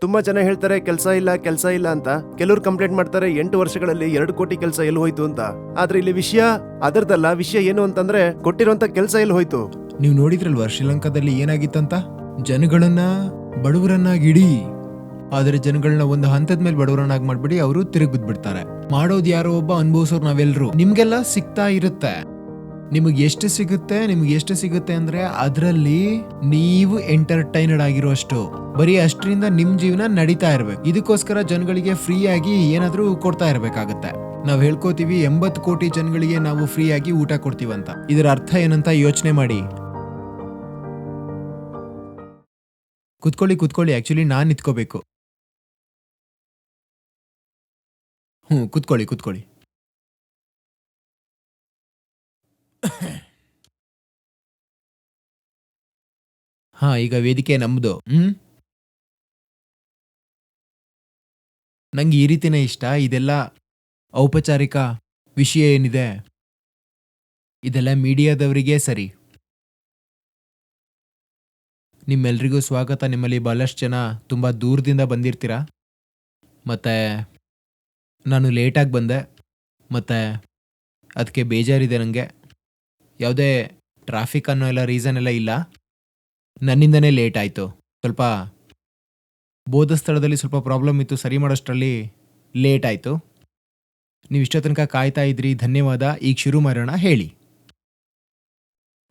ತುಂಬಾ ಜನ ಹೇಳ್ತಾರೆ ಕೆಲಸ ಇಲ್ಲ ಅಂತ. ಕೆಲವರು ಕಂಪ್ಲೇಂಟ್ ಮಾಡ್ತಾರೆ 8 ವರ್ಷಗಳಲ್ಲಿ 2 ಕೋಟಿ ಕೆಲಸ ಎಲ್ಲಿ ಹೋಯ್ತು ಅಂತ. ಆದ್ರೆ ಇಲ್ಲಿ ವಿಷಯ ಅದರದಲ್ಲ. ವಿಷಯ ಏನು ಅಂತಂದ್ರೆ ಕೊಟ್ಟಿರುವಂತ ಕೆಲಸ ಎಲ್ಲಿ ಹೋಯ್ತು. ನೀವು ನೋಡಿದ್ರಲ್ವಾ ಶ್ರೀಲಂಕಾದಲ್ಲಿ ಏನಾಗಿತ್ತಂತ? ಜನಗಳನ್ನ ಬಡವರನ್ನಾಗಿಡಿ, ಆದ್ರೆ ಜನಗಳನ್ನ ಒಂದು ಹಂತದ ಮೇಲೆ ಬಡವರನ್ನಾಗಿ ಮಾಡ್ಬಿಡಿ ಅವರು ತಿರುಗಿ ಬಿದ್ಬಿಡ್ತಾರೆ. ಮಾಡೋದು ಯಾರೋ ಒಬ್ಬ, ಅನುಭವಿಸೋರು ನಾವೆಲ್ಲರೂ. ನಿಮ್ಗೆಲ್ಲ ಸಿಗ್ತಾ ಇರುತ್ತೆ. ನಿಮಗೆ ಎಷ್ಟು ಸಿಗುತ್ತೆ ಅಂದ್ರೆ ಅದರಲ್ಲಿ ನೀವು ಎಂಟರ್ಟೈನ್ಡ್ ಆಗಿರೋಷ್ಟು, ಬರೀ ಅಷ್ಟರಿಂದ ನಿಮ್ ಜೀವನ ನಡೀತಾ ಇರ್ಬೇಕು. ಇದಕ್ಕೋಸ್ಕರ ಜನಗಳಿಗೆ ಫ್ರೀ ಆಗಿ ಏನಾದ್ರೂ ಕೊಡ್ತಾ ಇರ್ಬೇಕಾಗತ್ತೆ. ನಾವ್ ಹೇಳ್ಕೋತೀವಿ 80 ಕೋಟಿ ಜನಗಳಿಗೆ ನಾವು ಫ್ರೀ ಆಗಿ ಊಟ ಕೊಡ್ತೀವಂತ. ಇದರ ಅರ್ಥ ಏನಂತ ಯೋಚನೆ ಮಾಡಿ. ಕುತ್ಕೊಳ್ಳಿ. ಆಕ್ಚುಲಿ ನಾನ್ ನಿತ್ಕೋಬೇಕು. ಕುತ್ಕೊಳ್ಳಿ. ಹಾ, ಈಗ ವೇದಿಕೆ ನಮ್ದು. ನಂಗೆ ಈ ರೀತಿನೇ ಇಷ್ಟ. ಇದೆಲ್ಲ ಔಪಚಾರಿಕ ವಿಷಯ ಏನಿದೆ ಇದೆಲ್ಲ ಮೀಡಿಯಾದವರಿಗೆ ಸರಿ. ನಿಮ್ಮೆಲ್ರಿಗೂ ಸ್ವಾಗತ. ನಿಮ್ಮಲ್ಲಿ ಬಹಳಷ್ಟು ಜನ ತುಂಬ ದೂರದಿಂದ ಬಂದಿರ್ತೀರ. ಮತ್ತು ನಾನು ಲೇಟಾಗಿ ಬಂದೆ, ಮತ್ತು ಅದಕ್ಕೆ ಬೇಜಾರಿದೆ ನನಗೆ. ಯಾವುದೇ ಟ್ರಾಫಿಕ್ ಅನ್ನೋ ಎಲ್ಲ ರೀಸನ್ ಎಲ್ಲ ಇಲ್ಲ, ನನ್ನಿಂದನೇ ಲೇಟ್ ಆಯಿತು. ಸ್ವಲ್ಪ ಬೋಧ ಸ್ಥಳದಲ್ಲಿ ಸ್ವಲ್ಪ ಪ್ರಾಬ್ಲಮ್ ಇತ್ತು, ಸರಿ ಮಾಡೋಷ್ಟರಲ್ಲಿ ಲೇಟ್ ಆಯಿತು. ನೀವು ಇಷ್ಟ ತನಕ ಕಾಯ್ತಾ ಇದ್ರಿ, ಧನ್ಯವಾದ. ಈಗ ಶುರು ಮಾಡೋಣ. ಹೇಳಿ.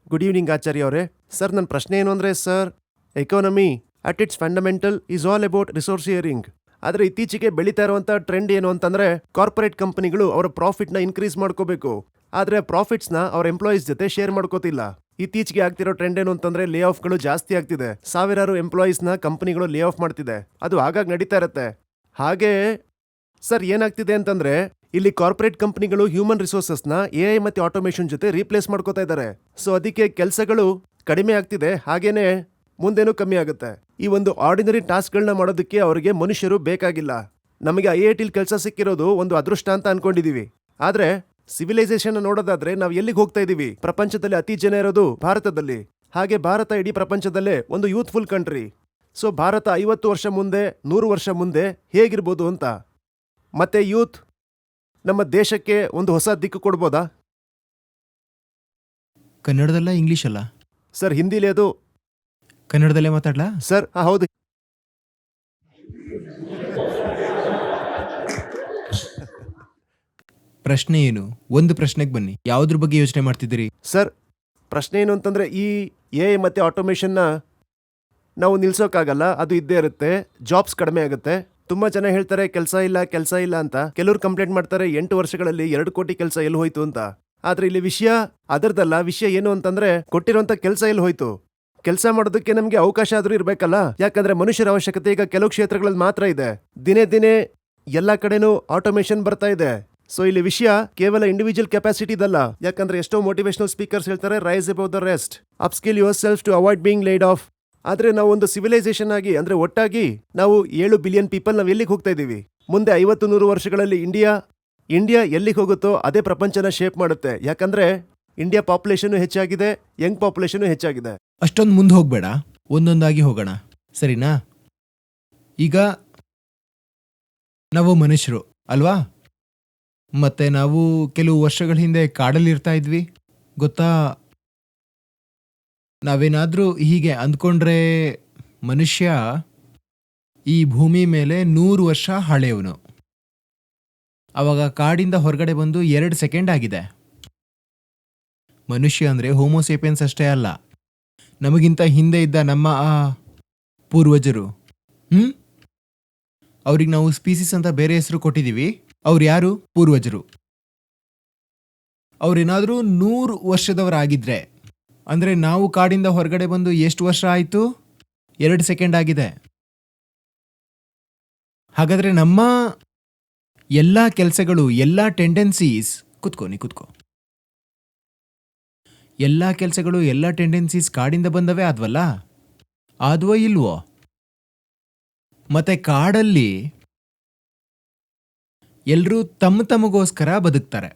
ಗುಡ್ ಈವ್ನಿಂಗ್ ಆಚಾರ್ಯ ಅವರೇ. ಸರ್, ನನ್ನ ಪ್ರಶ್ನೆ ಏನು ಅಂದ್ರೆ sir, economy at its fundamental is all about resource sharing. ಆದರೆ ಇತ್ತೀಚೆಗೆ ಬೆಳೀತಾ ಇರುವಂಥ ಟ್ರೆಂಡ್ ಏನು ಅಂತಂದ್ರೆ ಕಾರ್ಪೊರೇಟ್ ಕಂಪನಿಗಳು ಅವರ ಪ್ರಾಫಿಟ್ನ ಇನ್ಕ್ರೀಸ್ ಮಾಡ್ಕೋಬೇಕು, ಆದರೆ ಪ್ರಾಫಿಟ್ಸ್ನ ಅವ್ರ ಎಂಪ್ಲಾಯೀಸ್ ಜೊತೆ ಶೇರ್ ಮಾಡ್ಕೋತಿಲ್ಲ. ಇತ್ತೀಚೆಗೆ ಆಗ್ತಿರೋ ಟ್ರೆಂಡ್ ಏನು ಅಂತಂದ್ರೆ ಲೇ ಆಫ್ಗಳು ಜಾಸ್ತಿ ಆಗ್ತಿದೆ. ಸಾವಿರಾರು ಎಂಪ್ಲಾಯೀಸ್ನ ಕಂಪನಿಗಳು ಲೇ ಆಫ್ ಮಾಡ್ತಿದೆ. ಅದು ಆಗಾಗ ನಡೀತಾ ಇರುತ್ತೆ. ಹಾಗೆ ಸರ್, ಏನಾಗ್ತಿದೆ ಅಂತಂದ್ರೆ ಇಲ್ಲಿ ಕಾರ್ಪೊರೇಟ್ ಕಂಪನಿಗಳು ಹ್ಯೂಮನ್ ರಿಸೋರ್ಸಸ್ನ AI ಮತ್ತೆ ಆಟೋಮೇಷನ್ ಜೊತೆ ರೀಪ್ಲೇಸ್ ಮಾಡ್ಕೋತಾ ಇದ್ದಾರೆ. ಸೊ ಅದಕ್ಕೆ ಕೆಲಸಗಳು ಕಡಿಮೆ ಆಗ್ತಿದೆ, ಹಾಗೇನೆ ಮುಂದೇನೂ ಕಮ್ಮಿ ಆಗುತ್ತೆ. ಈ ಒಂದು ಆರ್ಡಿನರಿ ಟಾಸ್ಕ್ಗಳನ್ನ ಮಾಡೋದಕ್ಕೆ ಅವರಿಗೆ ಮನುಷ್ಯರು ಬೇಕಾಗಿಲ್ಲ. ನಮಗೆ IIT ಕೆಲಸ ಸಿಕ್ಕಿರೋದು ಒಂದು ಅದೃಷ್ಟ ಅಂತ ಅನ್ಕೊಂಡಿದೀವಿ. ಆದ್ರೆ ಸಿವಿಲೈಸೇಷನ್ ನೋಡೋದಾದ್ರೆ ನಾವು ಎಲ್ಲಿಗೆ ಹೋಗ್ತಾ ಇದೀವಿ? ಪ್ರಪಂಚದಲ್ಲಿ ಅತಿ ಜನ ಇರೋದು ಭಾರತದಲ್ಲಿ. ಹಾಗೆ ಭಾರತ ಇಡೀ ಪ್ರಪಂಚದಲ್ಲೇ ಒಂದು ಯೂತ್ಫುಲ್ ಕಂಟ್ರಿ. ಸೊ ಭಾರತ 50 ವರ್ಷ ಮುಂದೆ, 100 ವರ್ಷ ಮುಂದೆ ಹೇಗಿರ್ಬೋದು ಅಂತ. ಮತ್ತೆ ಯೂತ್ ನಮ್ಮ ದೇಶಕ್ಕೆ ಒಂದು ಹೊಸ ದಿಕ್ಕು ಕೊಡ್ಬೋದಾ? ಕನ್ನಡದಲ್ಲ, ಇಂಗ್ಲೀಷ್ ಅಲ್ಲ ಸರ್, ಹಿಂದಿಲಿ ಅದು. ಕನ್ನಡದಲ್ಲೇ ಮಾತಾಡ್ಲಾ ಸರ್? ಹೌದು. ಪ್ರಶ್ನೆ ಏನು? ಒಂದು ಪ್ರಶ್ನೆಗೆ ಬನ್ನಿ. ಯಾವ್ದ್ರ ಬಗ್ಗೆ ಯೋಚನೆ ಮಾಡ್ತಿದ್ದೀರಿ? ಸರ್, ಪ್ರಶ್ನೆ ಏನು ಅಂತಂದ್ರೆ ಈ AI ಮತ್ತೆ ಆಟೋಮೇಷನ್ನ ನಾವು ನಿಲ್ಸೋಕ್ಕಾಗಲ್ಲ, ಅದು ಇದ್ದೇ ಇರುತ್ತೆ. ಜಾಬ್ಸ್ ಕಡಿಮೆ ಆಗುತ್ತೆ. ತುಂಬಾ ಜನ ಹೇಳ್ತಾರೆ ಕೆಲಸ ಇಲ್ಲ ಅಂತ. ಕೆಲವರು ಕಂಪ್ಲೇಂಟ್ ಮಾಡ್ತಾರೆ 8 ವರ್ಷಗಳಲ್ಲಿ 2 ಕೋಟಿ ಕೆಲಸ ಎಲ್ಲಿ ಹೋಯ್ತು ಅಂತ. ಆದ್ರೆ ಇಲ್ಲಿ ವಿಷಯ ಅದರದಲ್ಲ. ವಿಷಯ ಏನು ಅಂತಂದ್ರೆ ಕೊಟ್ಟಿರುವಂತ ಕೆಲಸ ಎಲ್ಲಿ ಹೋಯ್ತು. ಕೆಲಸ ಮಾಡೋದಕ್ಕೆ ನಮಗೆ ಅವಕಾಶ ಆದ್ರೂ ಇರ್ಬೇಕಲ್ಲ. ಯಾಕಂದ್ರೆ ಮನುಷ್ಯರ ಅವಶ್ಯಕತೆ ಈಗ ಕೆಲವು ಕ್ಷೇತ್ರಗಳಲ್ಲಿ ಮಾತ್ರ ಇದೆ. ದಿನೇ ಎಲ್ಲಾ ಕಡೆನೂ ಆಟೋಮೇಷನ್ ಬರ್ತಾ ಇದೆ. ಸೊ ಇಲ್ಲಿ ವಿಷಯ ಕೇವಲ ಇಂಡಿವಿಜುವಲ್ ಕೆಪಾಸಿಟಿ ಇದಲ್ಲ. ಯಾಕಂದ್ರೆ ಎಷ್ಟೋ ಮೋಟಿವೇಶನಲ್ ಸ್ಪೀಕರ್ಸ್ ಹೇಳ್ತಾರೆ rise above the rest, upskill yourself to avoid being laid off. ಆದ್ರೆ ನಾವು ಒಂದು ಸಿವಿಲೈಸೇಷನ್ ಆಗಿ, ಅಂದ್ರೆ ಒಟ್ಟಾಗಿ ನಾವು 7 ಬಿಲಿಯನ್ ಪೀಪಲ್ ನಾವು ಎಲ್ಲಿಗೆ ಹೋಗ್ತಾ ಇದೀವಿ? ಮುಂದೆ 50-100 ವರ್ಷಗಳಲ್ಲಿ ಇಂಡಿಯಾ ಎಲ್ಲಿಗೆ ಹೋಗುತ್ತೋ ಅದೇ ಪ್ರಪಂಚನ ಶೇಪ್ ಮಾಡುತ್ತೆ. ಯಾಕಂದ್ರೆ ಇಂಡಿಯಾ ಪಾಪ್ಯುಲೇಷನ್ ಹೆಚ್ಚಾಗಿದೆ, ಯಂಗ್ ಪಾಪ್ಯುಲೇಷನ್ ಹೆಚ್ಚಾಗಿದೆ. ಅಷ್ಟೊಂದು ಮುಂದೆ ಹೋಗ್ಬೇಡ, ಒಂದೊಂದಾಗಿ ಹೋಗೋಣ, ಸರಿನಾ? ಈಗ ನಾವು ಮನುಷ್ಯರು ಅಲ್ವಾ? ಮತ್ತೆ ನಾವು ಕೆಲವು ವರ್ಷಗಳ ಹಿಂದೆ ಕಾಡಲ್ಲಿ ಇರ್ತಾ ಇದ್ವಿ, ಗೊತ್ತಾ? ನಾವೇನಾದ್ರೂ ಹೀಗೆ ಅಂದ್ಕೊಂಡ್ರೆ ಮನುಷ್ಯ ಈ ಭೂಮಿ ಮೇಲೆ 100 ವರ್ಷ ಹಳೆಯವನು. ಅವಾಗ ಕಾಡಿಂದ ಹೊರಗಡೆ ಬಂದು 2 ಸೆಕೆಂಡ್ ಆಗಿದೆ. ಮನುಷ್ಯ ಅಂದ್ರೆ ಹೋಮೋಸೇಪಿಯನ್ಸ್ ಅಷ್ಟೇ ಅಲ್ಲ, ನಮಗಿಂತ ಹಿಂದೆ ಇದ್ದ ನಮ್ಮ ಆ ಪೂರ್ವಜರು. ಅವ್ರಿಗೆ ನಾವು ಸ್ಪೀಸಿಸ್ ಅಂತ ಬೇರೆ ಹೆಸರು ಕೊಟ್ಟಿದ್ದೀವಿ. ಅವ್ರು ಯಾರು? ಪೂರ್ವಜರು. ಅವ್ರೇನಾದ್ರೂ 100 ವರ್ಷದವರಾಗಿದ್ರೆ, ಅಂದ್ರೆ ನಾವು ಕಾಡಿಂದ ಹೊರಗಡೆ ಬಂದು ಎಷ್ಟು ವರ್ಷ ಆಯ್ತು? 2 ಸೆಕೆಂಡ್ ಆಗಿದೆ. ಹಾಗಾದ್ರೆ ನಮ್ಮ ಎಲ್ಲ ಕೆಲಸಗಳು, ಎಲ್ಲ ಟೆಂಡೆನ್ಸೀಸ್, ಕುತ್ಕೋ, ಎಲ್ಲ ಕೆಲಸಗಳು, ಎಲ್ಲ ಟೆಂಡೆನ್ಸೀಸ್ ಕಾಡಿಂದ ಬಂದವೇ ಆದ್ವಲ್ಲ? ಆದ್ವೋ ಇಲ್ವೋ? ಮತ್ತೆ ಕಾಡಲ್ಲಿ ಎಲ್ರೂ ತಮಗೋಸ್ಕರ ಬದುಕ್ತಾರೆ.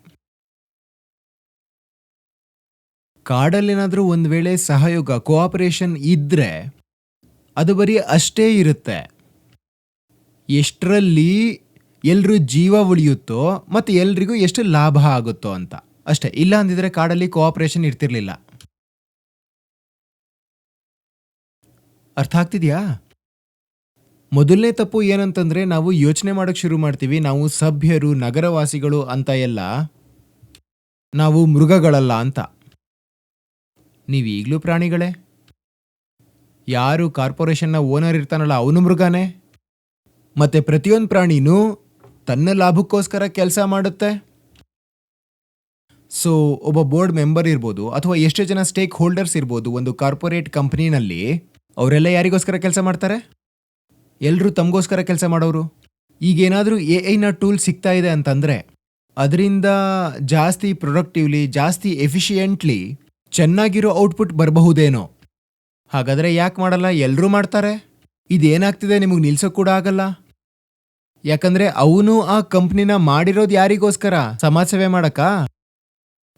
ಕಾಡಲ್ಲೇನಾದ್ರೂ ಒಂದ್ ವೇಳೆ ಸಹಯೋಗ, ಕೋಆಪರೇಷನ್ ಇದ್ರೆ ಅದು ಬರೀ ಅಷ್ಟೇ ಇರುತ್ತೆ. ಎಷ್ಟರಲ್ಲಿ ಎಲ್ರೂ ಜೀವ ಉಳಿಯುತ್ತೋ ಮತ್ತು ಎಲ್ರಿಗೂ ಎಷ್ಟು ಲಾಭ ಆಗುತ್ತೋ ಅಂತ ಅಷ್ಟೇ. ಇಲ್ಲ ಅಂದಿದ್ರೆ ಕಾಡಲ್ಲಿ ಕೋಆಪರೇಷನ್ ಇರ್ತಿರ್ಲಿಲ್ಲ. ಅರ್ಥ ಆಗ್ತಿದ್ಯಾ? ಮೊದಲನೇ ತಪ್ಪು ಏನಂತಂದ್ರೆ ನಾವು ಯೋಚನೆ ಮಾಡಕ್ ಶುರು ಮಾಡ್ತೀವಿ ನಾವು ಸಭ್ಯರು ನಗರವಾಸಿಗಳು ಅಂತ ಎಲ್ಲ, ನಾವು ಮೃಗಗಳಲ್ಲ ಅಂತ. ನೀವೀಗ್ಲೂ ಪ್ರಾಣಿಗಳೇ. ಯಾರು ಕಾರ್ಪೊರೇಷನ್ನ ಓನರ್ ಇರ್ತಾನಲ್ಲ ಅವನು ಮೃಗನೇ. ಮತ್ತೆ ಪ್ರತಿಯೊಂದು ಪ್ರಾಣಿನೂ ತನ್ನ ಲಾಭಕ್ಕೋಸ್ಕರ ಕೆಲಸ ಮಾಡುತ್ತೆ. ಸೊ ಒಬ್ಬ ಬೋರ್ಡ್ ಮೆಂಬರ್ ಇರ್ಬೋದು ಅಥವಾ ಎಷ್ಟೋ ಜನ ಸ್ಟೇಕ್ ಹೋಲ್ಡರ್ಸ್ ಇರ್ಬೋದು ಒಂದು ಕಾರ್ಪೊರೇಟ್ ಕಂಪ್ನಿನಲ್ಲಿ, ಅವರೆಲ್ಲ ಯಾರಿಗೋಸ್ಕರ ಕೆಲಸ ಮಾಡ್ತಾರೆ? ಎಲ್ಲರೂ ತಮಗೋಸ್ಕರ ಕೆಲಸ ಮಾಡೋರು. ಈಗೇನಾದರೂ AI ಟೂಲ್ ಸಿಗ್ತಾ ಇದೆ ಅಂತಂದರೆ ಅದರಿಂದ ಜಾಸ್ತಿ ಪ್ರೊಡಕ್ಟಿವ್ಲಿ, ಜಾಸ್ತಿ ಎಫಿಷಿಯೆಂಟ್ಲಿ ಚೆನ್ನಾಗಿರೋ ಔಟ್ಪುಟ್ ಬರಬಹುದೇನೋ. ಹಾಗಾದರೆ ಯಾಕೆ ಮಾಡಲ್ಲ? ಎಲ್ಲರೂ ಮಾಡ್ತಾರೆ. ಇದೇನಾಗ್ತಿದೆ ನಿಮಗೆ ನಿಲ್ಸೋಕೆ ಕೂಡ ಆಗಲ್ಲ. ಯಾಕಂದರೆ ಅವನು ಆ ಕಂಪ್ನಿನ ಮಾಡಿರೋದು ಯಾರಿಗೋಸ್ಕರ? ಸಮಾಜ ಸೇವೆ ಮಾಡಕ್ಕ?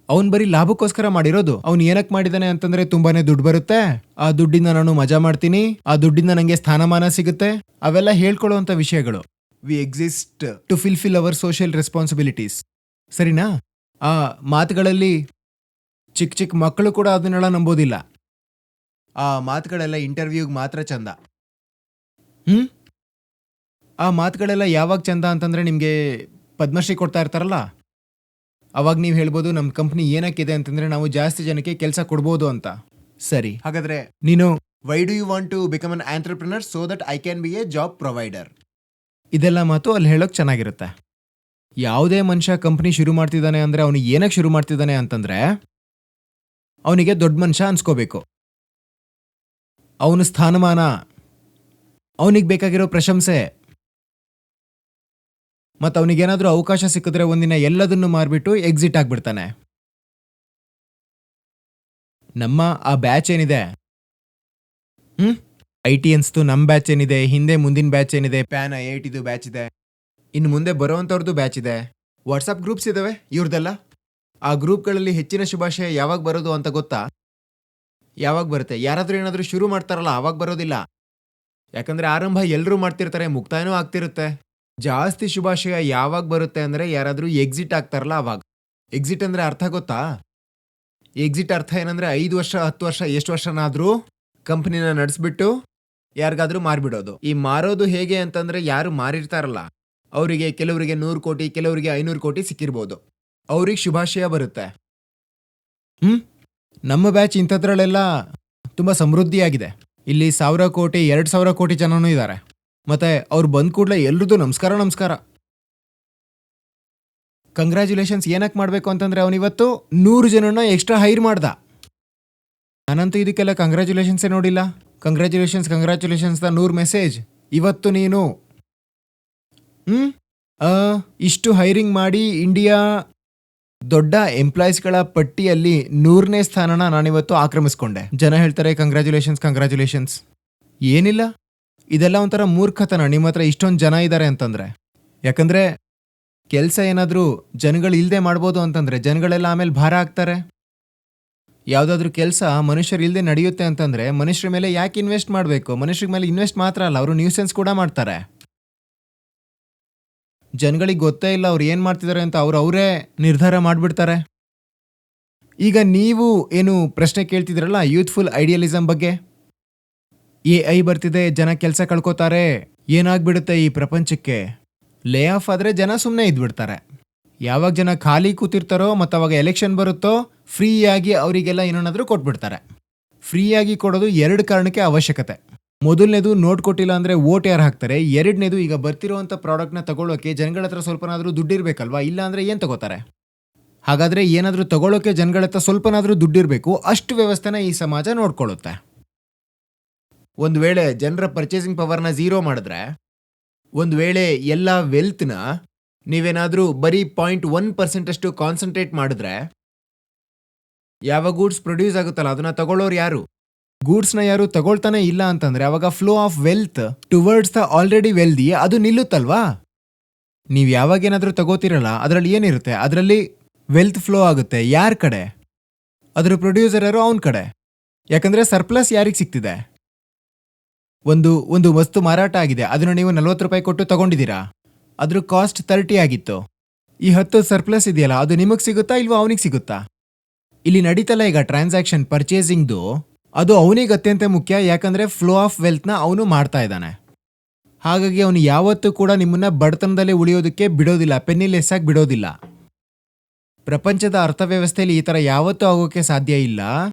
ಅವನು ಬರೀ ಲಾಭಕ್ಕೋಸ್ಕರ ಮಾಡಿರೋದು. ಅವ್ನು ಏನಕ್ಕೆ ಮಾಡಿದಾನೆ ಅಂತಂದ್ರೆ ತುಂಬಾನೇ ದುಡ್ಡು ಬರುತ್ತೆ, ಆ ದುಡ್ಡಿಂದ ನಾನು ಮಜಾ ಮಾಡ್ತೀನಿ, ಆ ದುಡ್ಡಿಂದ ನನಗೆ ಸ್ಥಾನಮಾನ ಸಿಗುತ್ತೆ, ಅವೆಲ್ಲ ಹೇಳ್ಕೊಳ್ಳುವಂಥ ವಿಷಯಗಳು. We exist to fulfil our social responsibilities. ಸರಿನಾ? ಆ ಮಾತುಗಳಲ್ಲಿ ಚಿಕ್ಕ ಚಿಕ್ಕ ಮಕ್ಕಳು ಕೂಡ ಅದನ್ನೆಲ್ಲ ನಂಬೋದಿಲ್ಲ. ಆ ಮಾತುಗಳೆಲ್ಲ ಇಂಟರ್ವ್ಯೂಗೆ ಮಾತ್ರ ಚಂದ. ಆ ಮಾತುಗಳೆಲ್ಲ ಯಾವಾಗ ಚಂದ ಅಂತಂದ್ರೆ ನಿಮಗೆ ಪದ್ಮಶ್ರೀ ಕೊಡ್ತಾ ಇರ್ತಾರಲ್ಲ, ಅವಾಗ ನೀವು ಹೇಳ್ಬೋದು ನಮ್ಮ ಕಂಪ್ನಿ ಏನಕ್ಕಿದೆ ಅಂತಂದ್ರೆ ನಾವು ಜಾಸ್ತಿ ಜನಕ್ಕೆ ಕೆಲಸ ಕೊಡ್ಬೋದು ಅಂತ. ಸರಿ, ಹಾಗಾದ್ರೆ ನೀನು why do you want to become an entrepreneur so that I can be a job provider. ಇದೆಲ್ಲ ಮಾತು ಅಲ್ಲಿ ಹೇಳೋಕೆ ಚೆನ್ನಾಗಿರುತ್ತೆ. ಯಾವುದೇ ಮನುಷ್ಯ ಕಂಪ್ನಿ ಶುರು ಮಾಡ್ತಿದ್ದಾನೆ ಅಂದರೆ ಅವನಿಗೆ ಏನಕ್ಕೆ ಶುರು ಮಾಡ್ತಿದ್ದಾನೆ ಅಂತಂದ್ರೆ ಅವನಿಗೆ ದೊಡ್ಡ ಮನುಷ್ಯ ಅನ್ಸ್ಕೋಬೇಕು, ಅವನ ಸ್ಥಾನಮಾನ, ಅವನಿಗೆ ಬೇಕಾಗಿರೋ ಪ್ರಶಂಸೆ, ಮತ್ತು ಅವನಿಗೇನಾದರೂ ಅವಕಾಶ ಸಿಕ್ಕಿದ್ರೆ ಒಂದಿನ ಎಲ್ಲದನ್ನು ಮಾರ್ಬಿಟ್ಟು ಎಕ್ಸಿಟ್ ಆಗ್ಬಿಡ್ತಾನೆ. ನಮ್ಮ ಆ ಬ್ಯಾಚ್ ಏನಿದೆ, IT ಅನ್ಸ್ತು ನಮ್ಮ ಬ್ಯಾಚ್ ಏನಿದೆ, ಹಿಂದೆ ಮುಂದಿನ ಬ್ಯಾಚ್ ಏನಿದೆ, ಪ್ಯಾನ್ IITದು ಬ್ಯಾಚ್ ಇದೆ, ಇನ್ನು ಮುಂದೆ ಬರೋವಂಥವ್ರದ್ದು ಬ್ಯಾಚ್ ಇದೆ, ವಾಟ್ಸಪ್ ಗ್ರೂಪ್ಸ್ ಇದಾವೆ ಇವ್ರದೆಲ್ಲ. ಆ ಗ್ರೂಪ್ಗಳಲ್ಲಿ ಹೆಚ್ಚಿನ ಶುಭಾಶಯ ಯಾವಾಗ ಬರೋದು ಅಂತ ಗೊತ್ತಾ? ಯಾವಾಗ ಬರುತ್ತೆ? ಯಾರಾದರೂ ಏನಾದರೂ ಶುರು ಮಾಡ್ತಾರಲ್ಲ ಆವಾಗ ಬರೋದಿಲ್ಲ. ಯಾಕಂದರೆ ಆರಂಭ ಎಲ್ಲರೂ ಮಾಡ್ತಿರ್ತಾರೆ, ಮುಕ್ತಾಯನೂ ಆಗ್ತಿರುತ್ತೆ. ಜಾಸ್ತಿ ಶುಭಾಶಯ ಯಾವಾಗ ಬರುತ್ತೆ ಅಂದರೆ ಯಾರಾದರೂ ಎಕ್ಸಿಟ್ ಆಗ್ತಾರಲ್ಲ ಆವಾಗ. ಎಕ್ಸಿಟ್ ಅಂದರೆ ಅರ್ಥ ಗೊತ್ತಾ? ಎಕ್ಸಿಟ್ ಅರ್ಥ ಏನಂದರೆ 5 ವರ್ಷ 10 ವರ್ಷ ಎಷ್ಟು ವರ್ಷನಾದರೂ ಕಂಪ್ನಿನ ನಡೆಸ್ಬಿಟ್ಟು ಯಾರಿಗಾದ್ರೂ ಮಾರ್ಬಿಡೋದು. ಈ ಮಾರೋದು ಹೇಗೆ ಅಂತಂದರೆ ಯಾರು ಮಾರಿರ್ತಾರಲ್ಲ ಅವರಿಗೆ, ಕೆಲವರಿಗೆ 100 ಕೋಟಿ, ಕೆಲವರಿಗೆ 500 ಕೋಟಿ ಸಿಕ್ಕಿರ್ಬೋದು, ಅವ್ರಿಗೆ ಶುಭಾಶಯ ಬರುತ್ತೆ. ನಮ್ಮ ಬ್ಯಾಚ್ ಇಂಥದ್ರಲ್ಲೆಲ್ಲ ತುಂಬ ಸಮೃದ್ಧಿಯಾಗಿದೆ. ಇಲ್ಲಿ 1000 ಕೋಟಿ 2000 ಕೋಟಿ ಜನನೂ ಇದ್ದಾರೆ. ಮತ್ತೆ ಅವ್ರು ಬಂದ ಕೂಡಲೇ ಎಲ್ರದ್ದು ನಮಸ್ಕಾರ ನಮಸ್ಕಾರ, ಕಂಗ್ರ್ಯಾಚುಲೇಷನ್ಸ್. ಏನಕ್ಕೆ ಮಾಡಬೇಕು ಅಂತಂದರೆ ಅವನಿವತ್ತು 100 ಜನನ ಎಕ್ಸ್ಟ್ರಾ ಹೈರ್ ಮಾಡ್ದ. ನಾನಂತೂ ಇದಕ್ಕೆಲ್ಲ ಕಂಗ್ರ್ಯಾಚುಲೇಷನ್ಸೇ ನೋಡಿಲ್ಲ. Congratulations the 100 message. ಇವತ್ತು ನೀನು ಇಷ್ಟು ಹೈರಿಂಗ್ ಮಾಡಿ ಇಂಡಿಯಾ ದೊಡ್ಡ ಎಂಪ್ಲಾಯೀಸ್ಗಳ ಪಟ್ಟಿಯಲ್ಲಿ 100ನೇ ಸ್ಥಾನನ ನಾನಿವತ್ತು ಆಕ್ರಮಿಸ್ಕೊಂಡೆ. ಜನ ಹೇಳ್ತಾರೆ ಕಂಗ್ರ್ಯಾಚುಲೇಷನ್ಸ್. ಏನಿಲ್ಲ, ಇದೆಲ್ಲ ಒಂಥರ ಮೂರ್ಖತನ ನಿಮ್ಮ ಹತ್ರ ಇಷ್ಟೊಂದು ಜನ ಇದ್ದಾರೆ ಅಂತಂದ್ರೆ. ಯಾಕಂದ್ರೆ ಕೆಲಸ ಏನಾದರೂ ಜನಗಳು ಇಲ್ಲದೆ ಮಾಡ್ಬೋದು ಅಂತಂದ್ರೆ ಜನಗಳೆಲ್ಲ ಆಮೇಲೆ ಭಾರ ಆಗ್ತಾರೆ. ಯಾವುದಾದ್ರೂ ಕೆಲಸ ಮನುಷ್ಯರು ಇಲ್ಲದೆ ನಡೆಯುತ್ತೆ ಅಂತಂದ್ರೆ ಮನುಷ್ಯರ ಮೇಲೆ ಯಾಕೆ ಇನ್ವೆಸ್ಟ್ ಮಾಡಬೇಕು? ಮನುಷ್ಯರ ಮೇಲೆ ಇನ್ವೆಸ್ಟ್ ಮಾತ್ರ ಅಲ್ಲ, ಅವರು ನ್ಯೂಸೆನ್ಸ್ ಕೂಡ ಮಾಡ್ತಾರೆ. ಜನಗಳಿಗೆ ಗೊತ್ತೇ ಇಲ್ಲ ಅವ್ರು ಏನು ಮಾಡ್ತಿದ್ದಾರೆ ಅಂತ, ಅವರೇ ನಿರ್ಧಾರ ಮಾಡಿಬಿಡ್ತಾರೆ. ಈಗ ನೀವು ಏನು ಪ್ರಶ್ನೆ ಕೇಳ್ತಿದ್ರಲ್ಲ ಯೂತ್ಫುಲ್ ಐಡಿಯಲಿಸಮ್ ಬಗ್ಗೆ, AI ಬರ್ತಿದೆ, ಜನ ಕೆಲಸ ಕಳ್ಕೋತಾರೆ, ಏನಾಗ್ಬಿಡುತ್ತೆ ಈ ಪ್ರಪಂಚಕ್ಕೆ? ಲೇ ಆಫ್ ಆದರೆ ಜನ ಸುಮ್ಮನೆ ಇದ್ಬಿಡ್ತಾರೆ. ಯಾವಾಗ ಜನ ಖಾಲಿ ಕೂತಿರ್ತಾರೋ ಮತ್ತು ಅವಾಗ ಎಲೆಕ್ಷನ್ ಬರುತ್ತೋ ಫ್ರೀಯಾಗಿ ಅವರಿಗೆಲ್ಲ ಏನಾದರೂ ಕೊಟ್ಬಿಡ್ತಾರೆ. ಫ್ರೀಯಾಗಿ ಕೊಡೋದು 2 ಕಾರಣಕ್ಕೆ ಅವಶ್ಯಕತೆ. ಮೊದಲನೇದು, ನೋಟ್ ಕೊಟ್ಟಿಲ್ಲ ಅಂದರೆ ವೋಟ್ ಯಾರು ಹಾಕ್ತಾರೆ. ಎರಡನೇದು, ಈಗ ಬರ್ತಿರೋವಂಥ ಪ್ರಾಡಕ್ಟ್ನ ತಗೊಳ್ಳೋಕೆ ಜನಗಳ ಹತ್ರ ಸ್ವಲ್ಪನಾದರೂ ದುಡ್ಡಿರಬೇಕಲ್ವಾ, ಇಲ್ಲ ಅಂದರೆ ಏನು ತಗೋತಾರೆ? ಹಾಗಾದರೆ ಏನಾದರೂ ತಗೊಳ್ಳೋಕೆ ಜನಗಳ ಹತ್ರ ಸ್ವಲ್ಪನಾದರೂ ದುಡ್ಡಿರಬೇಕು, ಅಷ್ಟು ವ್ಯವಸ್ಥೆನ ಈ ಸಮಾಜ ನೋಡ್ಕೊಳ್ಳುತ್ತೆ. ಒಂದು ವೇಳೆ ಜನರ ಪರ್ಚೇಸಿಂಗ್ ಪವರ್ನ 0 ಮಾಡಿದ್ರೆ, ಒಂದು ವೇಳೆ ಎಲ್ಲ ವೆಲ್ತ್ನ ನೀವೇನಾದರೂ ಬರೀ 0.1% ಅಷ್ಟು ಕಾನ್ಸಂಟ್ರೇಟ್ ಮಾಡಿದ್ರೆ, ಯಾವ ಗೂಡ್ಸ್ ಪ್ರೊಡ್ಯೂಸ್ ಆಗುತ್ತಲ್ಲ ಅದನ್ನ ತಗೊಳ್ಳೋರು ಯಾರು? ಗೂಡ್ಸ್ನ ಯಾರು ತಗೊಳ್ತಾನೆ ಇಲ್ಲ ಅಂತಂದ್ರೆ ಅವಾಗ flow of wealth towards the already wealthy ಅದು ನಿಲ್ಲುತ್ತಲ್ವಾ? ನೀವು ಯಾವಾಗೇನಾದರೂ ತಗೋತಿರಲ್ಲ ಅದರಲ್ಲಿ ಏನಿರುತ್ತೆ? ಅದರಲ್ಲಿ ವೆಲ್ತ್ ಫ್ಲೋ ಆಗುತ್ತೆ. ಯಾರ ಕಡೆ? ಅದರ ಪ್ರೊಡ್ಯೂಸರ್ ಯಾರು? ಅವನ ಕಡೆ. ಯಾಕಂದ್ರೆ ಸರ್ಪ್ಲಸ್ ಯಾರಿಗೆ ಸಿಗ್ತಿದೆ? ಒಂದು ವಸ್ತು ಮಾರಾಟ ಆಗಿದೆ, ಅದನ್ನು ನೀವು 40 ರೂಪಾಯಿ ಕೊಟ್ಟು ತಗೊಂಡಿದ್ದೀರಾ, ಅದ್ರ ಕಾಸ್ಟ್ 30 ಆಗಿತ್ತು. ಈ 10 ಸರ್ಪ್ಲಸ್ ಇದೆಯಲ್ಲ, ಅದು ನಿಮಗೆ ಸಿಗುತ್ತಾ ಇಲ್ವಾ ಅವನಿಗೆ ಸಿಗುತ್ತಾ? ಇಲ್ಲಿ ನಡೀತಲ್ಲ ಈಗ ಟ್ರಾನ್ಸಾಕ್ಷನ್ ಪರ್ಚೇಸಿಂಗ್ದು, ಅದು ಅವನಿಗೆ ಅತ್ಯಂತ ಮುಖ್ಯ. ಯಾಕಂದ್ರೆ ಫ್ಲೋ ಆಫ್ ವೆಲ್ತ್ನ ಅವನು ಮಾಡ್ತಾ ಇದ್ದಾನೆ. ಹಾಗಾಗಿ ಅವನು ಯಾವತ್ತೂ ಕೂಡ ನಿಮ್ಮನ್ನ ಬಡತನದಲ್ಲೇ ಉಳಿಯೋದಕ್ಕೆ ಬಿಡೋದಿಲ್ಲ, ಪೆನ್ನಿಲೆಸ್ ಆಗಿ ಬಿಡೋದಿಲ್ಲ. ಪ್ರಪಂಚದ ಅರ್ಥವ್ಯವಸ್ಥೆಯಲ್ಲಿ ಈ ತರ ಯಾವತ್ತೂ ಆಗೋಕೆ ಸಾಧ್ಯ ಇಲ್ಲ.